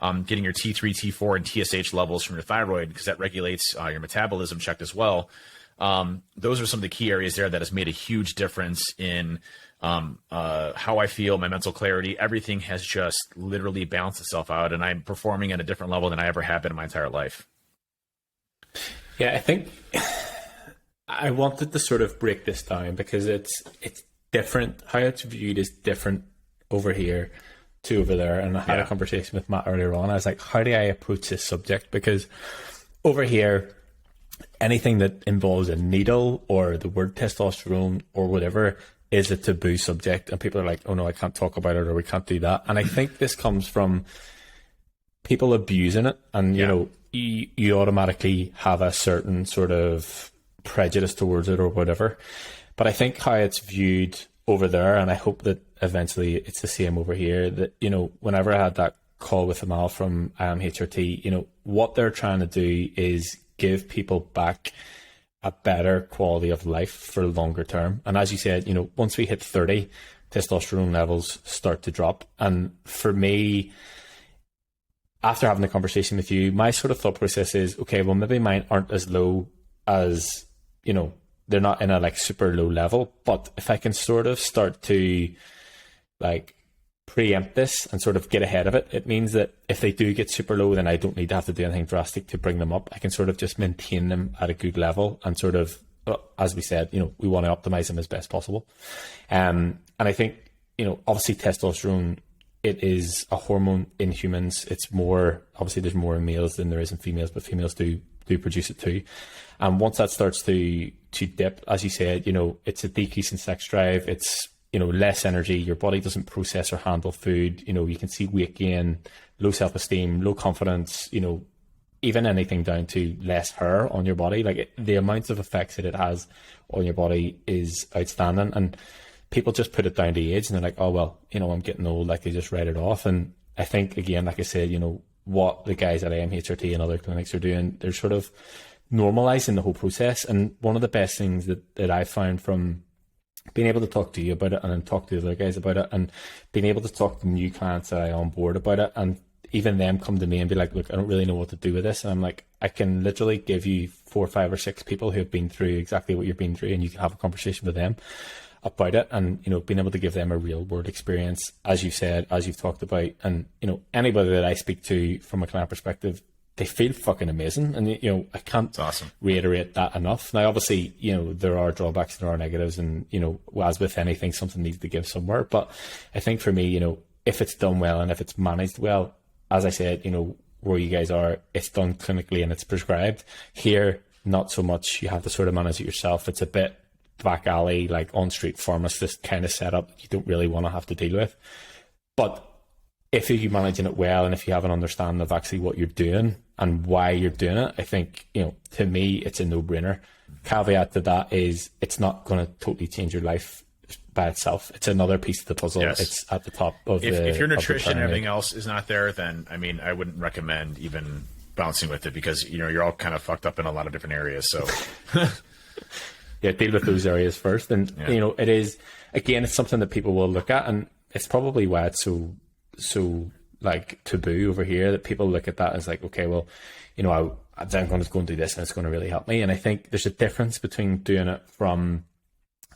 getting your T3, T4, and TSH levels from your thyroid, because that regulates your metabolism checked as well. Those are some of the key areas there that has made a huge difference in how I feel, my mental clarity. Everything has just literally balanced itself out, and I'm performing at a different level than I ever have been in my entire life. Yeah, I think I wanted to sort of break this down because it's different. How it's viewed is different over here to over there. And I had a conversation with Matt earlier on. I was like, how do I approach this subject? Because over here, anything that involves a needle or the word testosterone or whatever is a taboo subject. And people are like, oh no, I can't talk about it, or we can't do that. And I think this comes from people abusing it. And, you automatically have a certain sort of prejudice towards it or whatever. But I think how it's viewed over there, and I hope that eventually it's the same over here, that, whenever I had that call with Amal from IAMHRT, what they're trying to do is give people back a better quality of life for longer term. And as you said, once we hit 30, testosterone levels start to drop. And for me, after having the conversation with you, my sort of thought process is, okay, well, maybe mine aren't as low as, they're not in a super low level, but if I can sort of start to preempt this and sort of get ahead of it, it means that if they do get super low, then I don't need to have to do anything drastic to bring them up. I can sort of just maintain them at a good level and sort of, as we said, we want to optimize them as best possible. And I think, obviously testosterone, it is a hormone in humans. It's more, obviously there's more in males than there is in females, but females do produce it too. And once that starts to dip, as you said, it's a decrease in sex drive. It's, less energy. Your body doesn't process or handle food. You can see weight gain, low self-esteem, low confidence, even anything down to less hair on your body. The amount of effects that it has on your body is outstanding. And people just put it down to age, and they're like, oh, well, I'm getting old. They just write it off. And I think, again, like I said, what the guys at IAMHRT and other clinics are doing, they're sort of normalizing the whole process. And one of the best things that I found from being able to talk to you about it and then talk to the other guys about it and being able to talk to new clients that I onboard about it, and even them come to me and be like, look, I don't really know what to do with this. And I'm like, I can literally give you 4, 5 or 6 people who have been through exactly what you've been through, and you can have a conversation with them about it, and being able to give them a real world experience, as you said, as you've talked about. And anybody that I speak to from a client perspective, they feel fucking amazing. And I can't reiterate that enough. Now obviously, there are drawbacks, there are negatives, and as with anything, something needs to give somewhere. But I think for me, if it's done well and if it's managed well, as I said, where you guys are, it's done clinically and it's prescribed. Here, not so much. You have to sort of manage it yourself. It's a bit back alley, on street pharmacist kind of setup you don't really want to have to deal with. But if you're managing it well, and if you have an understanding of actually what you're doing and why you're doing it, I think, to me, it's a no-brainer. Caveat to that is it's not going to totally change your life by itself. It's another piece of the puzzle. Yes. It's at the top of if your nutrition and everything else is not there, then I wouldn't recommend even bouncing with it, because you're all kind of fucked up in a lot of different areas. So yeah, deal with those areas first. And it is, again, it's something that people will look at, and it's probably why it's so taboo over here, that people look at that as okay, well, I'm going to go and do this and it's going to really help me. And I think there's a difference between doing it from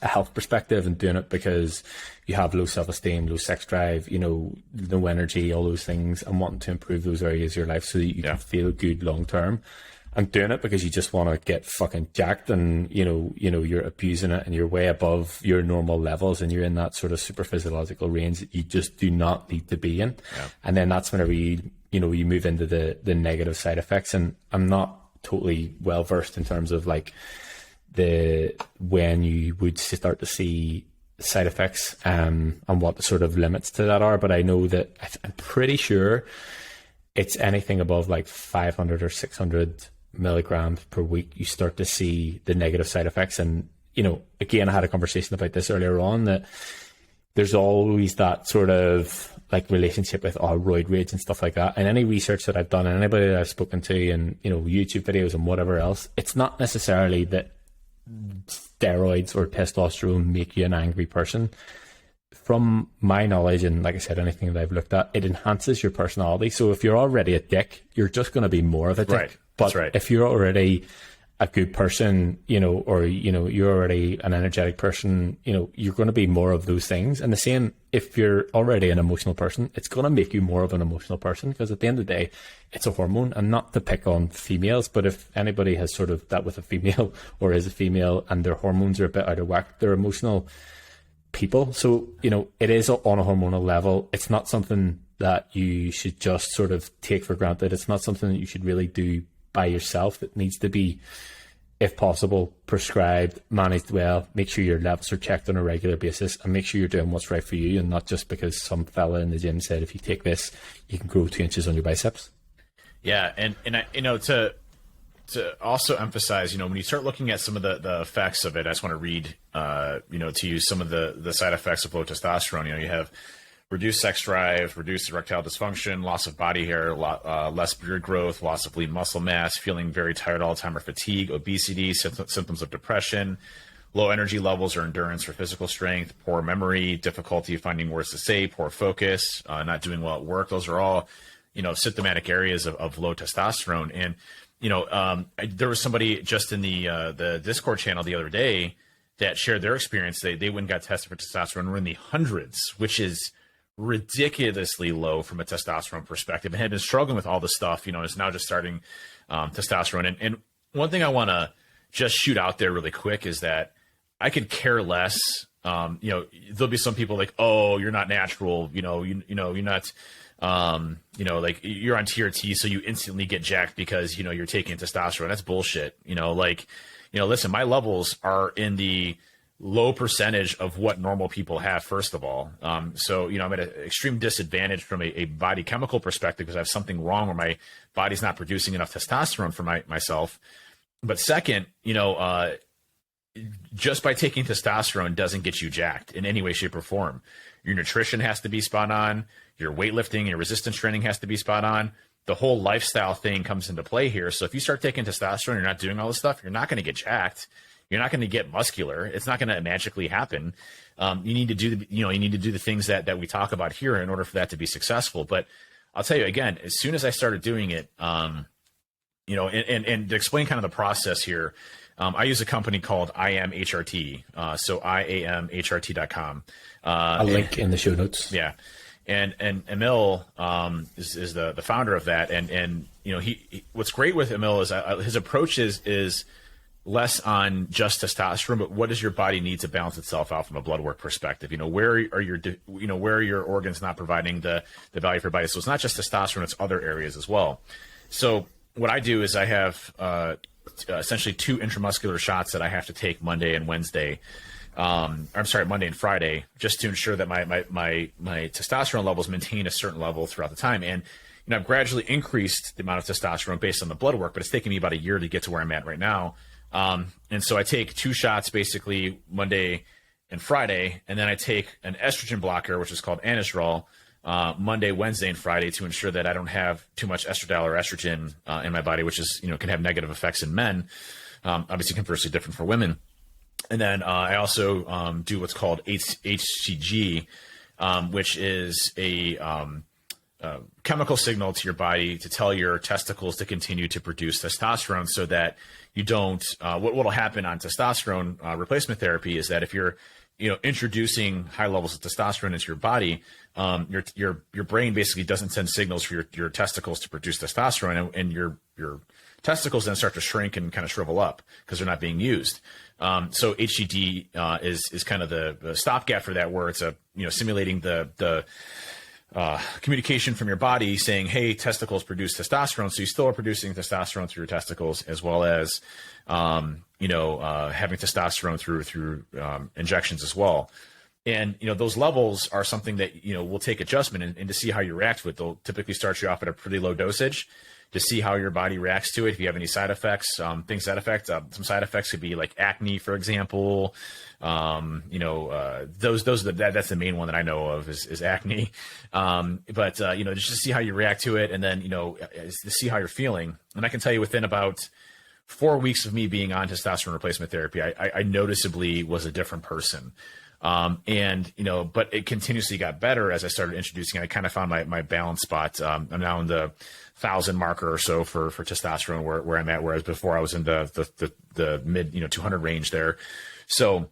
a health perspective and doing it because you have low self-esteem, low sex drive, no energy, all those things, and wanting to improve those areas of your life so that you can feel good long term. and doing it because you just want to get fucking jacked, and you're abusing it and you're way above your normal levels and you're in that sort of super physiological range that you just do not need to be in. Yeah. And then that's whenever you move into the negative side effects. And I'm not totally well versed in terms of like when you would start to see side effects and what the sort of limits to that are, but I know that I'm pretty sure it's anything above like 500 or 600 milligrams per week you start to see the negative side effects. And again, I had a conversation about this earlier on, that there's always that sort of like relationship with roid rage and stuff like that. And any research that I've done and anybody that I've spoken to and YouTube videos and whatever else, it's not necessarily that steroids or testosterone make you an angry person. From my knowledge, and like I said, anything that I've looked at, it enhances your personality. So if you're already a dick, you're just going to be more of a dick. Right. But if you're already a good person, or you're already an energetic person, you're going to be more of those things. And the same, if you're already an emotional person, it's going to make you more of an emotional person, because at the end of the day, it's a hormone. And not to pick on females, but if anybody has sort of dealt with a female or is a female and their hormones are a bit out of whack, they're emotional people. So, it is on a hormonal level. It's not something that you should just sort of take for granted. It's not something that you should really do by yourself. It needs to be, if possible, prescribed, managed well. Make sure your levels are checked on a regular basis, and make sure you're doing what's right for you, and not just because some fella in the gym said if you take this you can grow 2 inches on your biceps. Yeah, and I, to also emphasize, when you start looking at some of the effects of it, I just want to read to you some of the side effects of low testosterone. You have reduced sex drive, reduced erectile dysfunction, loss of body hair, less beard growth, loss of lean muscle mass, feeling very tired all the time or fatigue, obesity, symptoms of depression, low energy levels or endurance or physical strength, poor memory, difficulty finding words to say, poor focus, not doing well at work. Those are all, symptomatic areas of low testosterone. And, there was somebody just in the Discord channel the other day that shared their experience. They went and got tested for testosterone. We're in the hundreds, which is ridiculously low from a testosterone perspective, and had been struggling with all this stuff, is now just starting testosterone. And one thing I want to just shoot out there really quick is that I could care less. There'll be some people like, oh, you're not natural, you're not, like you're on TRT, so you instantly get jacked because, you're taking testosterone. That's bullshit. Listen, my levels are in the low percentage of what normal people have, first of all. So, I'm at an extreme disadvantage from a body chemical perspective because I have something wrong where my body's not producing enough testosterone for myself. But second, just by taking testosterone doesn't get you jacked in any way, shape, or form. Your nutrition has to be spot on. Your weightlifting, your resistance training has to be spot on. The whole lifestyle thing comes into play here. So if you start taking testosterone, you're not doing all this stuff, you're not going to get jacked. You're not going to get muscular. It's not going to magically happen. You need to do the things that we talk about here in order for that to be successful. But I'll tell you again, as soon as I started doing it, and to explain kind of the process here, I use a company called IAMHRT. So IAMHRT.com. I'll link in the show notes. Yeah. And Emil is the founder of that. And he what's great with Emil is his approach is less on just testosterone, but what does your body need to balance itself out from a blood work perspective? Where are your organs not providing the value for your body? So it's not just testosterone, it's other areas as well. So what I do is I have essentially 2 intramuscular shots that I have to take Monday and Wednesday. Monday and Friday, just to ensure that my testosterone levels maintain a certain level throughout the time. And I've gradually increased the amount of testosterone based on the blood work, but it's taken me about a year to get to where I'm at right now. And so I take 2 shots basically Monday and Friday, and then I take an estrogen blocker, which is called anistrol, Monday, Wednesday, and Friday to ensure that I don't have too much estradiol or estrogen in my body, which is, can have negative effects in men. Obviously conversely different for women. And then I also do what's called HCG, which is a chemical signal to your body to tell your testicles to continue to produce testosterone so that you don't what will happen on testosterone replacement therapy is that if you're introducing high levels of testosterone into your body, your brain basically doesn't send signals for your testicles to produce testosterone, and your testicles then start to shrink and kind of shrivel up because they're not being used. So HGD is kind of the stopgap for that, where it's simulating the communication from your body saying, hey, testicles produce testosterone. So you still are producing testosterone through your testicles, as well as, having testosterone through injections as well. And, those levels are something that, will take adjustment and to see how you react to it. They'll typically start you off at a pretty low dosage to see how your body reacts to it. If you have any side effects, things that affect, some side effects could be like acne, for example. That's the main one that I know of is acne. Just to see how you react to it, and then, to see how you're feeling. And I can tell you within about 4 weeks of me being on testosterone replacement therapy, I noticeably was a different person. But it continuously got better as I started introducing. I kind of found my balance spot. I'm now in the 1,000 marker or so for testosterone where I'm at, whereas before I was in the mid 200 range there. So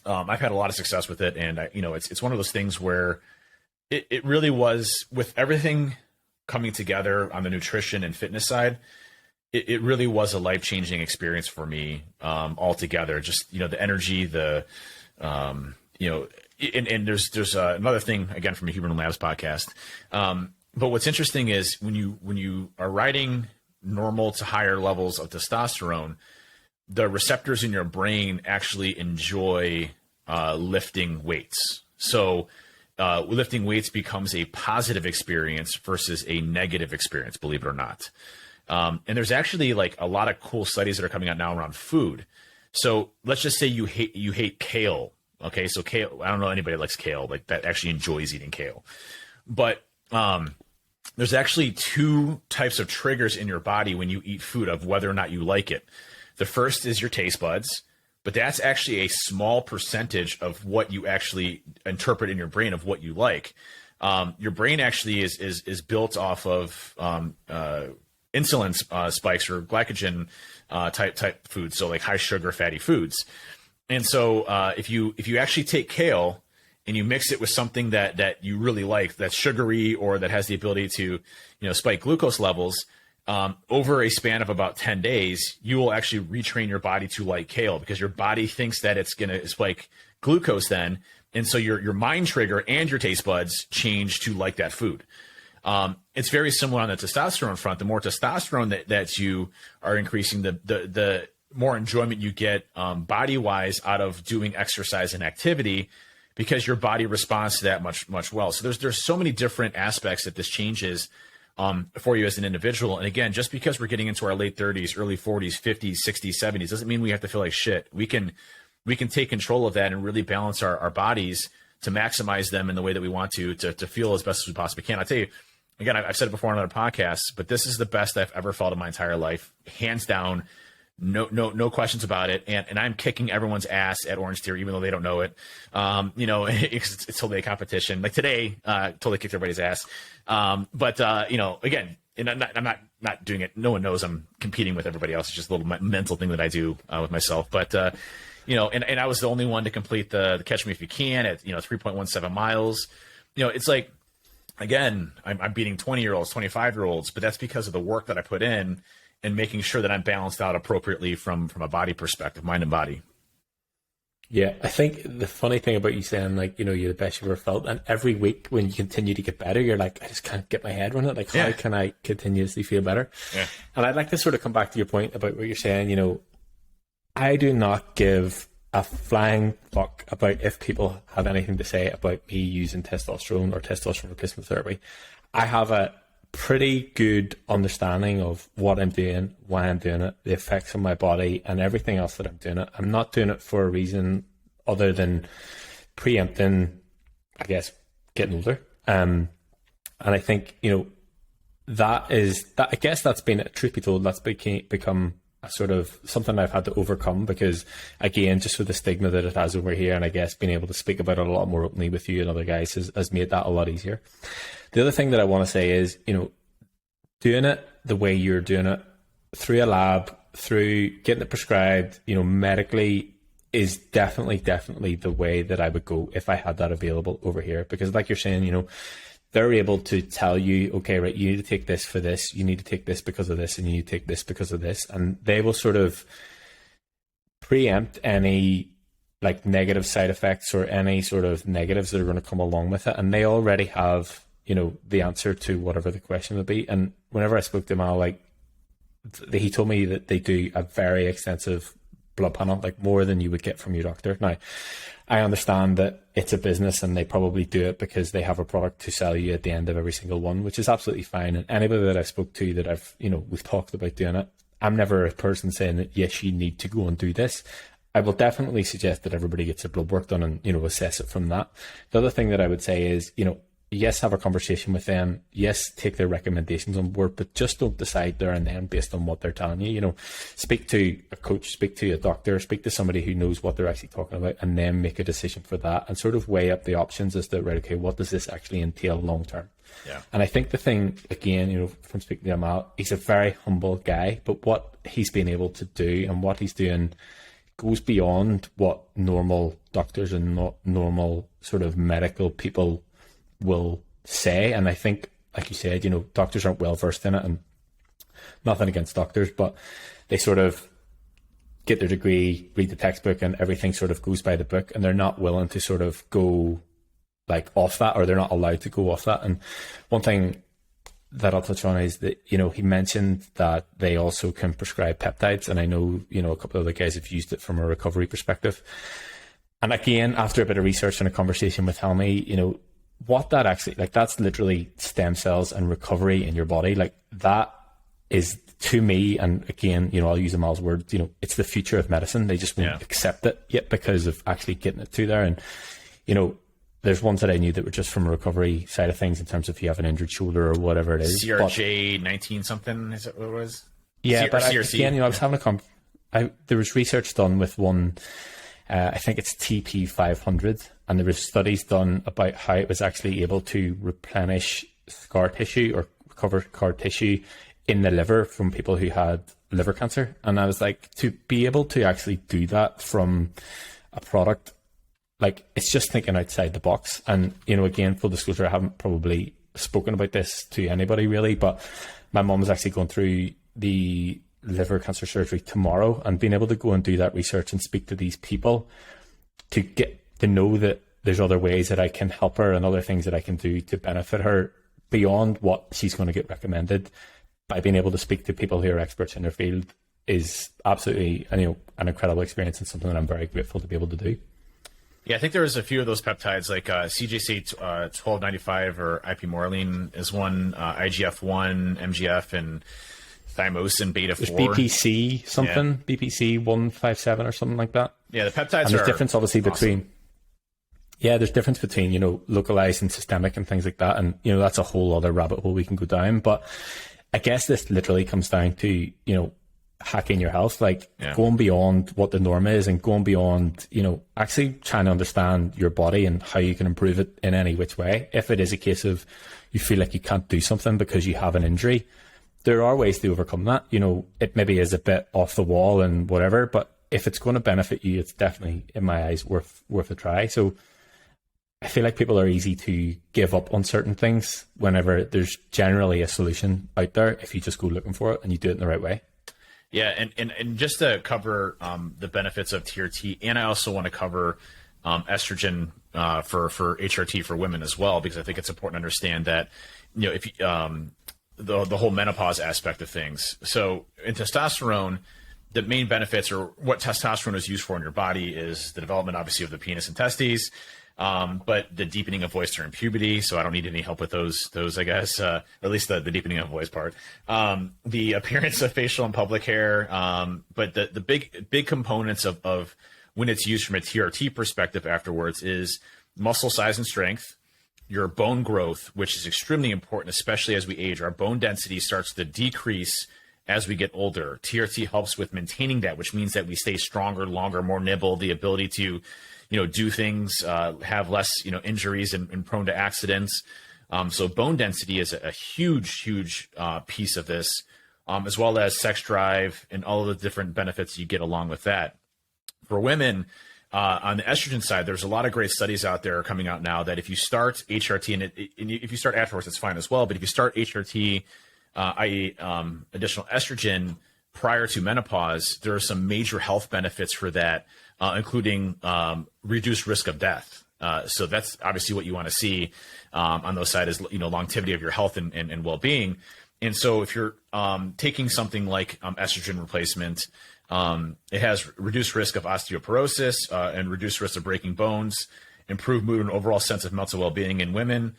I've had a lot of success with it, and it's one of those things where it really was, with everything coming together on the nutrition and fitness side. It really was a life-changing experience for me altogether. Just the energy, and there's another thing, again, from a Huberman Labs podcast. But what's interesting is when you are riding normal to higher levels of testosterone, the receptors in your brain actually enjoy lifting weights. So lifting weights becomes a positive experience versus a negative experience, believe it or not. And there's actually like a lot of cool studies that are coming out now around food. So let's just say you hate kale. Okay, so kale, I don't know anybody that likes kale, like that actually enjoys eating kale. But there's actually two types of triggers in your body when you eat food of whether or not you like it. The first is your taste buds, but that's actually a small percentage of what you actually interpret in your brain of what you like. Your brain actually is built off of insulin spikes or glycogen type foods, so like high sugar fatty foods. And so if you actually take kale and you mix it with something that you really like, that's sugary or that has the ability to spike glucose levels, over a span of about 10 days, you will actually retrain your body to like kale, because your body thinks that it's going to spike glucose then. And so your mind trigger and your taste buds change to like that food. It's very similar on the testosterone front. The more testosterone that you are increasing, the more enjoyment you get body-wise out of doing exercise and activity, because your body responds to that much well. So there's so many different aspects that this changes for you as an individual. And again, just because we're getting into our late 30s, early 40s, 50s, 60s, 70s, doesn't mean we have to feel like shit. We can take control of that and really balance our bodies to maximize them in the way that we want to feel as best as we possibly can. I tell you, again, I've said it before on other podcasts, but this is the best I've ever felt in my entire life, hands down. No questions about it. And I'm kicking everyone's ass at Orange Theory, even though they don't know it. It's totally a competition. Like today, totally kicked everybody's ass. Again, and I'm not doing it. No one knows I'm competing with everybody else. It's just a little mental thing that I do with myself. But, and I was the only one to complete the Catch Me If You Can at, 3.17 miles. It's like, again, I'm beating 20-year-olds, 25-year-olds, but that's because of the work that I put in and making sure that I'm balanced out appropriately from a body perspective, mind and body. Yeah, I think the funny thing about you saying, like, you're the best you've ever felt, and every week when you continue to get better, you're like, I just can't get my head around it. Like, how can I continuously feel better? Yeah. And I'd like to sort of come back to your point about what you're saying. I do not give a flying fuck about if people have anything to say about me using testosterone or testosterone replacement therapy. I have a pretty good understanding of what I'm doing, why I'm doing it, the effects on my body, and everything else that I'm doing it. I'm not doing it for a reason other than preempting, I guess, getting older. And I think, that I guess that's been, truth be told, that's become a sort of something I've had to overcome, because again, just with the stigma that it has over here, and I guess being able to speak about it a lot more openly with you and other guys has made that a lot easier. The other thing that I want to say is, doing it the way you're doing it, through a lab, through getting it prescribed, medically, is definitely the way that I would go if I had that available over here. Because like you're saying, they're able to tell you, okay, right, you need to take this for this, you need to take this because of this, and you need to take this because of this. And they will sort of preempt any like negative side effects or any sort of negatives that are going to come along with it. And they already have, you know, the answer to whatever the question would be. And whenever I spoke to him, he told me that they do a very extensive blood panel, like more than you would get from your doctor. Now, I understand that it's a business and they probably do it because they have a product to sell you at the end of every single one, which is absolutely fine. And anybody that I spoke to that we've talked about doing it, I'm never a person saying that, yes, you need to go and do this. I will definitely suggest that everybody gets their blood work done and, assess it from that. The other thing that I would say is, yes, have a conversation with them. Yes, take their recommendations on board, but just don't decide there and then based on what they're telling you. Speak to a coach, speak to a doctor, speak to somebody who knows what they're actually talking about, and then make a decision for that and sort of weigh up the options as to, right, okay, what does this actually entail long term? Yeah. And I think the thing, again, from speaking to him, he's a very humble guy, but what he's been able to do and what he's doing goes beyond what normal doctors and not normal sort of medical people will say. And I think, like you said, doctors aren't well versed in it, and nothing against doctors, but they sort of get their degree, read the textbook, and everything sort of goes by the book, and they're not willing to sort of go like off that, or they're not allowed to go off that. And one thing that I'll touch on is that, he mentioned that they also can prescribe peptides. And I know, a couple of the guys have used it from a recovery perspective. And again, after a bit of research and a conversation with Helmy, what that actually, like, that's literally stem cells and recovery in your body. Like, that is, to me, and again, I'll use Amal's words, it's the future of medicine. They just won't accept it yet because of actually getting it to there. And, there's ones that I knew that were just from a recovery side of things in terms of if you have an injured shoulder or whatever it is. CRJ 19 something, is it what it was? Yeah, but CRC. Again, I was having there was research done with one, I think it's TP500, and there was studies done about how it was actually able to replenish scar tissue or recover scar tissue in the liver from people who had liver cancer. And I was like, to be able to actually do that from a product, like, it's just thinking outside the box. And, again, full disclosure, I haven't probably spoken about this to anybody really, but my mom is actually going through the liver cancer surgery tomorrow, and being able to go and do that research and speak to these people to get to know that there's other ways that I can help her and other things that I can do to benefit her beyond what she's going to get recommended, by being able to speak to people who are experts in their field, is absolutely, an incredible experience, and something that I'm very grateful to be able to do. Yeah, I think there was a few of those peptides, like CJC 1295 or ipamorelin is one, IGF-1, MGF, and thymosin beta 4. There's BPC something, BPC 157 or something like that. Yeah, the peptides and there's difference obviously awesome. Between. Yeah, there's difference between, localized and systemic and things like that. And, that's a whole other rabbit hole we can go down. But I guess this literally comes down to, hacking your health, going beyond what the norm is and going beyond, actually trying to understand your body and how you can improve it in any which way. If it is a case of you feel like you can't do something because you have an injury, there are ways to overcome that. It maybe is a bit off the wall and whatever, but if it's going to benefit you, it's definitely, in my eyes, worth a try. So I feel like people are easy to give up on certain things whenever there's generally a solution out there if you just go looking for it and you do it in the right way. Yeah, and just to cover the benefits of TRT, and I also want to cover estrogen for HRT for women as well, because I think it's important to understand that, if the whole menopause aspect of things. So in testosterone, the main benefits, or what testosterone is used for in your body, is the development, obviously, of the penis and testes, but the deepening of voice during puberty. So I don't need any help with those, I guess, at least the deepening of voice part, the appearance of facial and public hair. But the big components of when it's used from a TRT perspective afterwards is muscle size and strength, your bone growth, which is extremely important, especially as we age. Our bone density starts to decrease as we get older. TRT helps with maintaining that, which means that we stay stronger, longer, more nimble, the ability to do things, have less, injuries and prone to accidents. So bone density is a huge piece of this, as well as sex drive and all of the different benefits you get along with that. For women, on the estrogen side, there's a lot of great studies out there coming out now that if you start HRT, and if you start afterwards, it's fine as well. But if you start HRT, i.e., additional estrogen prior to menopause, there are some major health benefits for that, including reduced risk of death. So that's obviously what you want to see on those sides, is longevity of your health and well-being. And so if you're taking something like estrogen replacement, it has reduced risk of osteoporosis and reduced risk of breaking bones, improved mood and overall sense of mental well-being in women,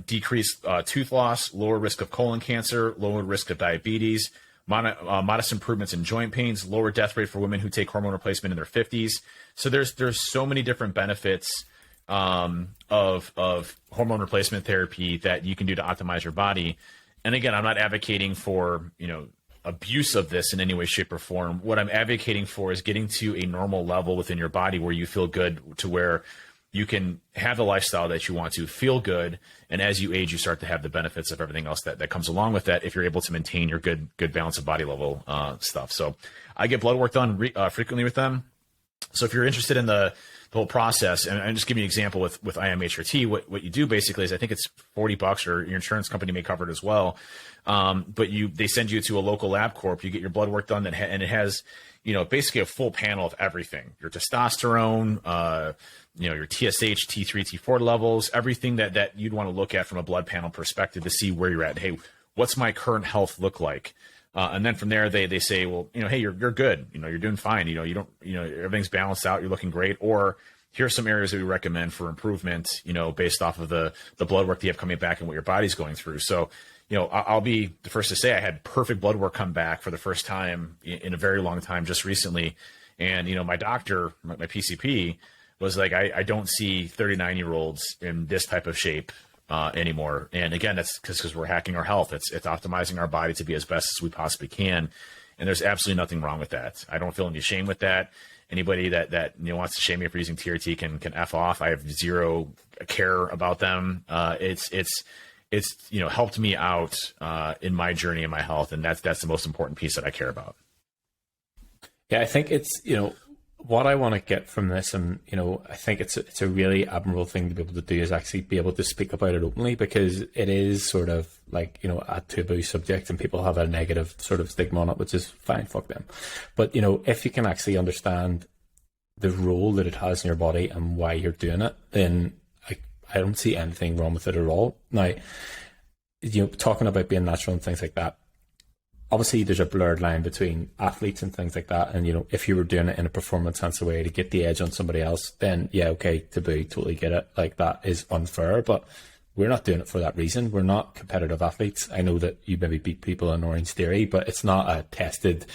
decreased tooth loss, lower risk of colon cancer, lower risk of diabetes, modest improvements in joint pains, lower death rate for women who take hormone replacement in their 50s. So there's so many different benefits of hormone replacement therapy that you can do to optimize your body. And again, I'm not advocating for, abuse of this in any way, shape, or form. What I'm advocating for is getting to a normal level within your body where you feel good, to where you can have the lifestyle that you want to, feel good, and as you age, you start to have the benefits of everything else that comes along with that if you're able to maintain your good balance of body level stuff. So I get blood work done frequently with them. So if you're interested in the whole process, and I'm just giving you an example with IAMHRT, what you do basically is, I think it's $40, or your insurance company may cover it as well. But they send you to a local lab corp, you get your blood work done, and it has, basically a full panel of everything: your testosterone, your TSH, T3, T4 levels, everything that you'd want to look at from a blood panel perspective to see where you're at. Hey, what's my current health look like? And then from there, they say, well, hey, you're good. You're doing fine. You don't, everything's balanced out. You're looking great. Or here's some areas that we recommend for improvement, based off of the blood work that you have coming back and what your body's going through. So, I'll be the first to say I had perfect blood work come back for the first time in a very long time just recently. And, my doctor, my PCP, was like, I don't see 39-year-olds in this type of shape anymore. And again, that's because we're hacking our health. It's optimizing our body to be as best as we possibly can. And there's absolutely nothing wrong with that. I don't feel any shame with that. Anybody that wants to shame me for using TRT can F off. I have zero care about them. It's helped me out in my journey in my health. And that's the most important piece that I care about. Yeah, I think it's, what I want to get from this, and I think it's a really admirable thing to be able to do, is actually be able to speak about it openly, because it is sort of like a taboo subject, and people have a negative sort of stigma on it, which is fine, fuck them. But if you can actually understand the role that it has in your body and why you're doing it, then I don't see anything wrong with it at all. Now, talking about being natural and things like that, obviously there's a blurred line between athletes and things like that. And, if you were doing it in a performance enhancing way to get the edge on somebody else, then yeah, okay, taboo, totally get it. Like, that is unfair, but we're not doing it for that reason. We're not competitive athletes. I know that you maybe beat people in Orange Theory, but it's not a tested,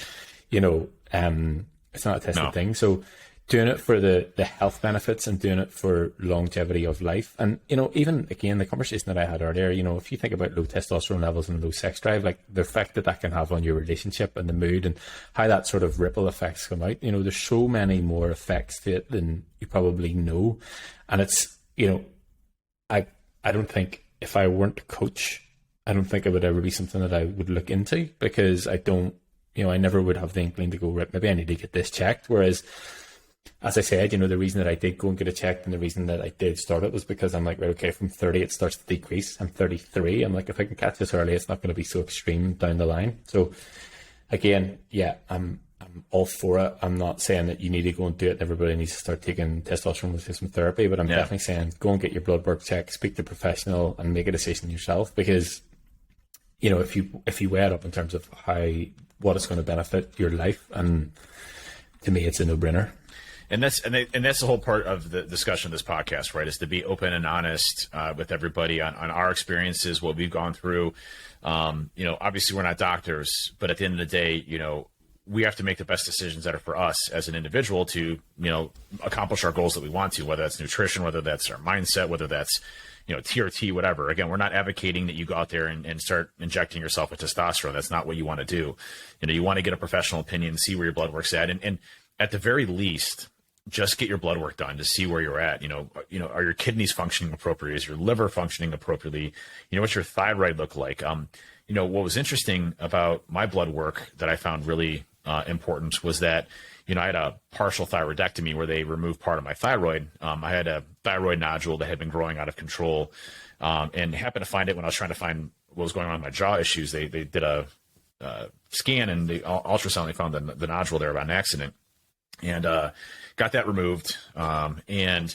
it's not a tested thing. So doing it for the health benefits and doing it for longevity of life. And, even again, the conversation that I had earlier, if you think about low testosterone levels and low sex drive, like the effect that can have on your relationship and the mood and how that sort of ripple effects come out, there's so many more effects to it than you probably know. And it's, I don't think, if I weren't a coach, I don't think it would ever be something that I would look into, because I don't, I never would have the inkling to go, right, maybe I need to get this checked. Whereas, as I said, the reason that I did go and get it checked, and the reason that I did start it, was because I'm like, right, okay, from 30 it starts to decrease. I'm 33. I'm like, if I can catch this early, it's not going to be so extreme down the line. So again, yeah, I'm all for it. I'm not saying that you need to go and do it. Everybody needs to start taking testosterone replacement therapy, but I'm definitely saying go and get your blood work checked, speak to a professional, and make a decision yourself. Because if you weigh it up in terms of what it's going to benefit your life, and to me, it's a no-brainer. And that's the whole part of the discussion of this podcast, right? Is to be open and honest with everybody on our experiences, what we've gone through. Obviously we're not doctors, but at the end of the day, we have to make the best decisions that are for us as an individual to, accomplish our goals that we want to, whether that's nutrition, whether that's our mindset, whether that's, TRT, whatever. Again, we're not advocating that you go out there and start injecting yourself with testosterone. That's not what you want to do. You want to get a professional opinion, see where your blood work's at. And at the very least, just get your blood work done to see where you're at. Are your kidneys functioning appropriately? Is your liver functioning appropriately? What's your thyroid look like? What was interesting about my blood work that I found really important was that, I had a partial thyroidectomy where they removed part of my thyroid. I had a thyroid nodule that had been growing out of control, and happened to find it when I was trying to find what was going on with my jaw issues. They did a scan and the ultrasound. They found the nodule there by an accident, and got that removed. And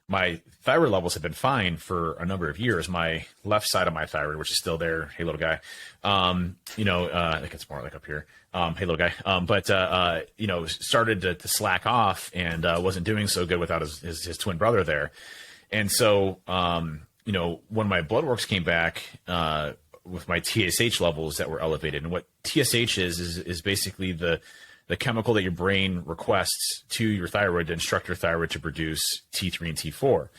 my thyroid levels have been fine for a number of years. My left side of my thyroid, which is still there, hey little guy, I think it's more like up here, hey little guy, started to slack off and wasn't doing so good without his twin brother there. And so, when my blood works came back with my TSH levels that were elevated, and what TSH is basically the chemical that your brain requests to your thyroid to instruct your thyroid to produce T3 and T4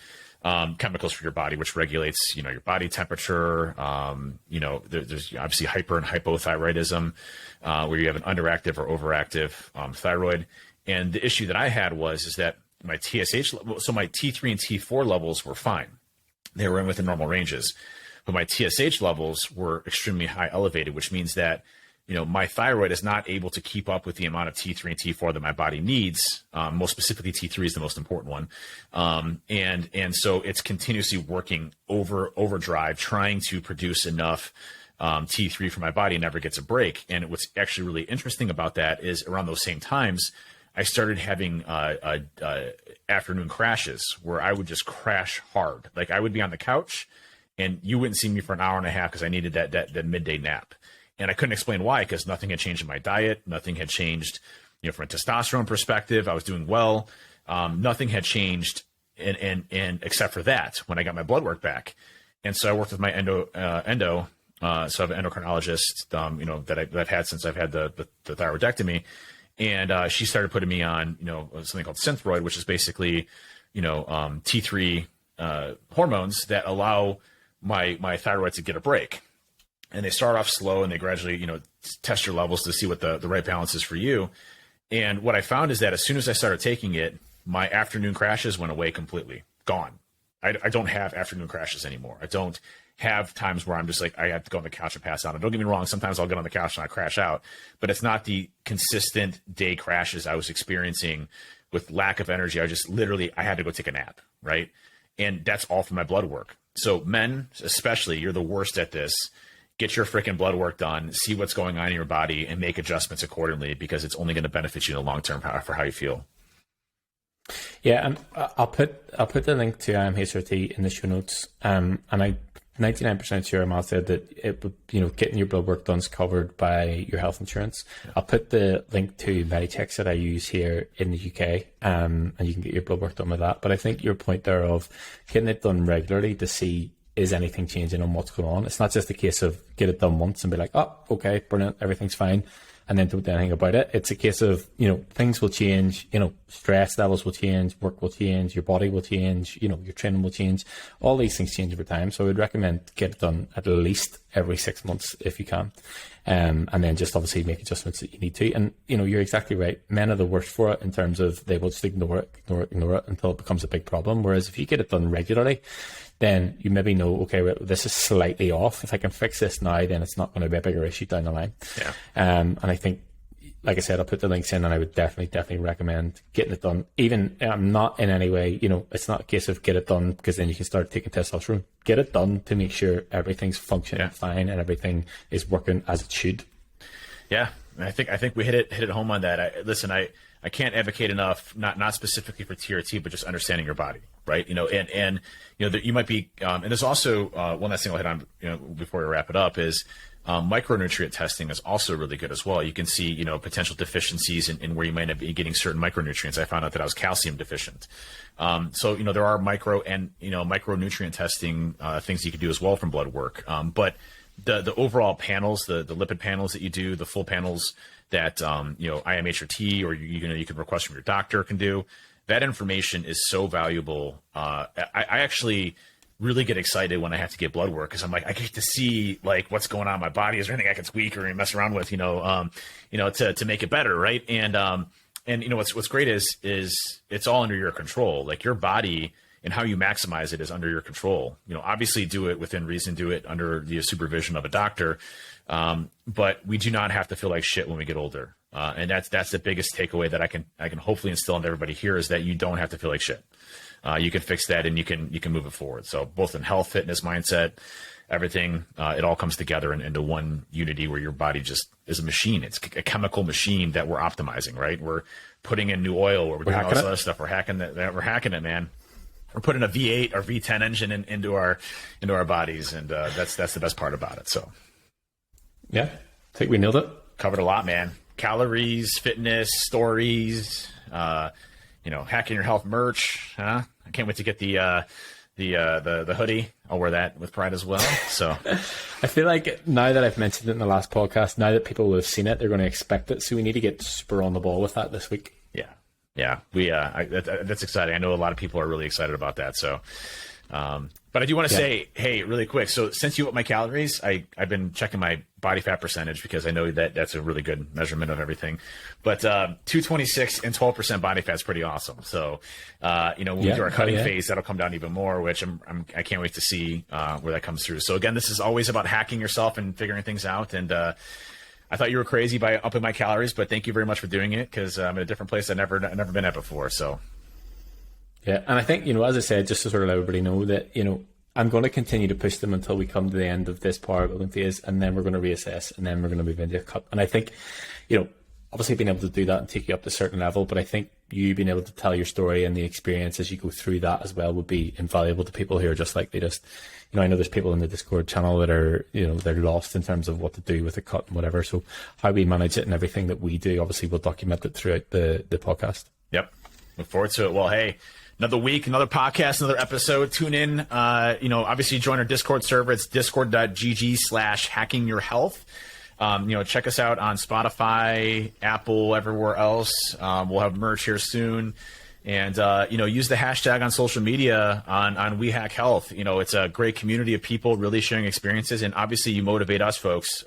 chemicals for your body, which regulates, your body temperature. There's obviously hyper and hypothyroidism, where you have an underactive or overactive thyroid. And the issue that I had is that my TSH, so my T3 and T4 levels were fine. They were in within normal ranges, but my TSH levels were extremely high elevated, which means that my thyroid is not able to keep up with the amount of T3 and T4 that my body needs. Most specifically, T3 is the most important one. And so it's continuously working overdrive, trying to produce enough T3 for my body, and never gets a break. And what's actually really interesting about that is around those same times, I started having afternoon crashes where I would just crash hard. Like I would be on the couch and you wouldn't see me for an hour and a half because I needed that midday nap. And I couldn't explain why, because nothing had changed in my diet. Nothing had changed, from a testosterone perspective. I was doing well. Nothing had changed, and except for that when I got my blood work back. And so I worked with my endo. So I have an endocrinologist, that I've had since I've had the thyroidectomy. And she started putting me on, something called Synthroid, which is basically, T3 hormones that allow my thyroid to get a break. And they start off slow and they gradually, test your levels to see what the right balance is for you. And what I found is that as soon as I started taking it, my afternoon crashes went away completely, gone. I don't have afternoon crashes anymore. I don't have times where I'm just like, I have to go on the couch and pass out. And don't get me wrong, sometimes I'll get on the couch and I crash out, but it's not the consistent day crashes I was experiencing with lack of energy. I had to go take a nap, right? And that's all from my blood work. So men, especially, you're the worst at this. Get your freaking blood work done, see what's going on in your body, and make adjustments accordingly, because it's only going to benefit you in the long term for how you feel. Yeah, and I'll put the link to IAMHRT in the show notes. And I'm 99% sure Amal said that it would, getting your blood work done is covered by your health insurance. Yeah. I'll put the link to Medichecks that I use here in the UK, and you can get your blood work done with that. But I think your point there of getting it done regularly to see, is anything changing on what's going on? It's not just a case of get it done once and be like, oh, okay, brilliant, everything's fine, and then don't do anything about it. It's a case of, things will change, stress levels will change, work will change, your body will change, your training will change. All these things change over time. So I would recommend get it done at least every 6 months if you can. And then just obviously make adjustments that you need to. And, you're exactly right. Men are the worst for it in terms of they will just ignore it until it becomes a big problem. Whereas if you get it done regularly, then you maybe know, okay, well, this is slightly off. If I can fix this now, then it's not going to be a bigger issue down the line. Yeah. And I think, like I said, I'll put the links in, and I would definitely recommend getting it done. Even I'm not in any way, it's not a case of get it done because then you can start taking testosterone. Get it done to make sure everything's functioning fine and everything is working as it should. Yeah, I think we hit it home on that. I can't advocate enough, not specifically for TRT, but just understanding your body, right? You might be, and there's also one last thing I'll hit on, before we wrap it up is micronutrient testing is also really good as well. You can see, potential deficiencies in where you might not be getting certain micronutrients. I found out that I was calcium deficient. So there are micro and, micronutrient testing things you could do as well from blood work. But the overall panels, the lipid panels that you do, the full panels that IAMHRT or you can request from your doctor can do. That information is so valuable. I actually really get excited when I have to get blood work because I'm like, I get to see like what's going on in my body. Is there anything I can tweak or mess around with, to make it better, right? And what's great is it's all under your control. Like your body and how you maximize it is under your control. Obviously do it within reason, do it under the supervision of a doctor. But we do not have to feel like shit when we get older. And that's the biggest takeaway that I can hopefully instill into everybody here, is that you don't have to feel like shit. You can fix that, and you can move it forward. So both in health, fitness, mindset, everything, it all comes together into one unity where your body just is a machine. It's a chemical machine that we're optimizing, right? We're putting in new oil, we're doing all this other stuff. We're hacking that. We're hacking it, man. We're putting a V8 or V10 engine into our bodies, and that's the best part about it. So, yeah, I think we nailed it. Covered a lot, man. Calories, fitness, stories, hacking your health merch. Huh? I can't wait to get the hoodie. I'll wear that with pride as well. So I feel like now that I've mentioned it in the last podcast, now that people will have seen it, they're going to expect it. So we need to get super on the ball with that this week. Yeah. That's exciting. I know a lot of people are really excited about that. So, but I do want to say, hey, really quick. So since you up my calories, I've been checking my body fat percentage, because I know that that's a really good measurement of everything. But 226 and 12% body fat is pretty awesome. So, when we do our cutting phase, that'll come down even more, which I can't wait to see where that comes through. So again, this is always about hacking yourself and figuring things out. And I thought you were crazy by upping my calories, but thank you very much for doing it, because I'm in a different place I've never been at before. So. Yeah, and I think, as I said, just to sort of let everybody know that, I'm going to continue to push them until we come to the end of this powerbuilding phase, and then we're going to reassess, and then we're going to move into a cut. And I think, obviously being able to do that and take you up to a certain level, but I think you being able to tell your story and the experience as you go through that as well would be invaluable to people who are just like, I know there's people in the Discord channel that are, they're lost in terms of what to do with a cut and whatever. So how we manage it and everything that we do, obviously we'll document it throughout the podcast. Yep. Look forward to it. Well, hey, another week, another podcast, another episode. Tune in. Obviously join our Discord server. It's discord.gg/hackingyourhealth. Check us out on Spotify, Apple, everywhere else. We'll have merch here soon. And, use the hashtag on social media on We Hack Health. It's a great community of people really sharing experiences. And obviously you motivate us folks.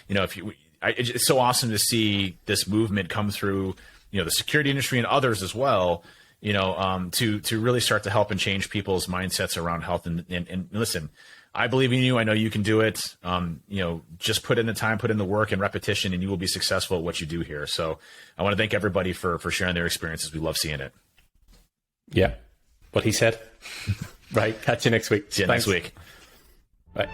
It's so awesome to see this movement come through, the security industry and others as well, to really start to help and change people's mindsets around health. And listen, I believe in you. I know you can do it. Just put in the time, put in the work and repetition, and you will be successful at what you do here. So I want to thank everybody for sharing their experiences. We love seeing it. Yeah. What he said. Right. Catch you next week. See you next week. Bye.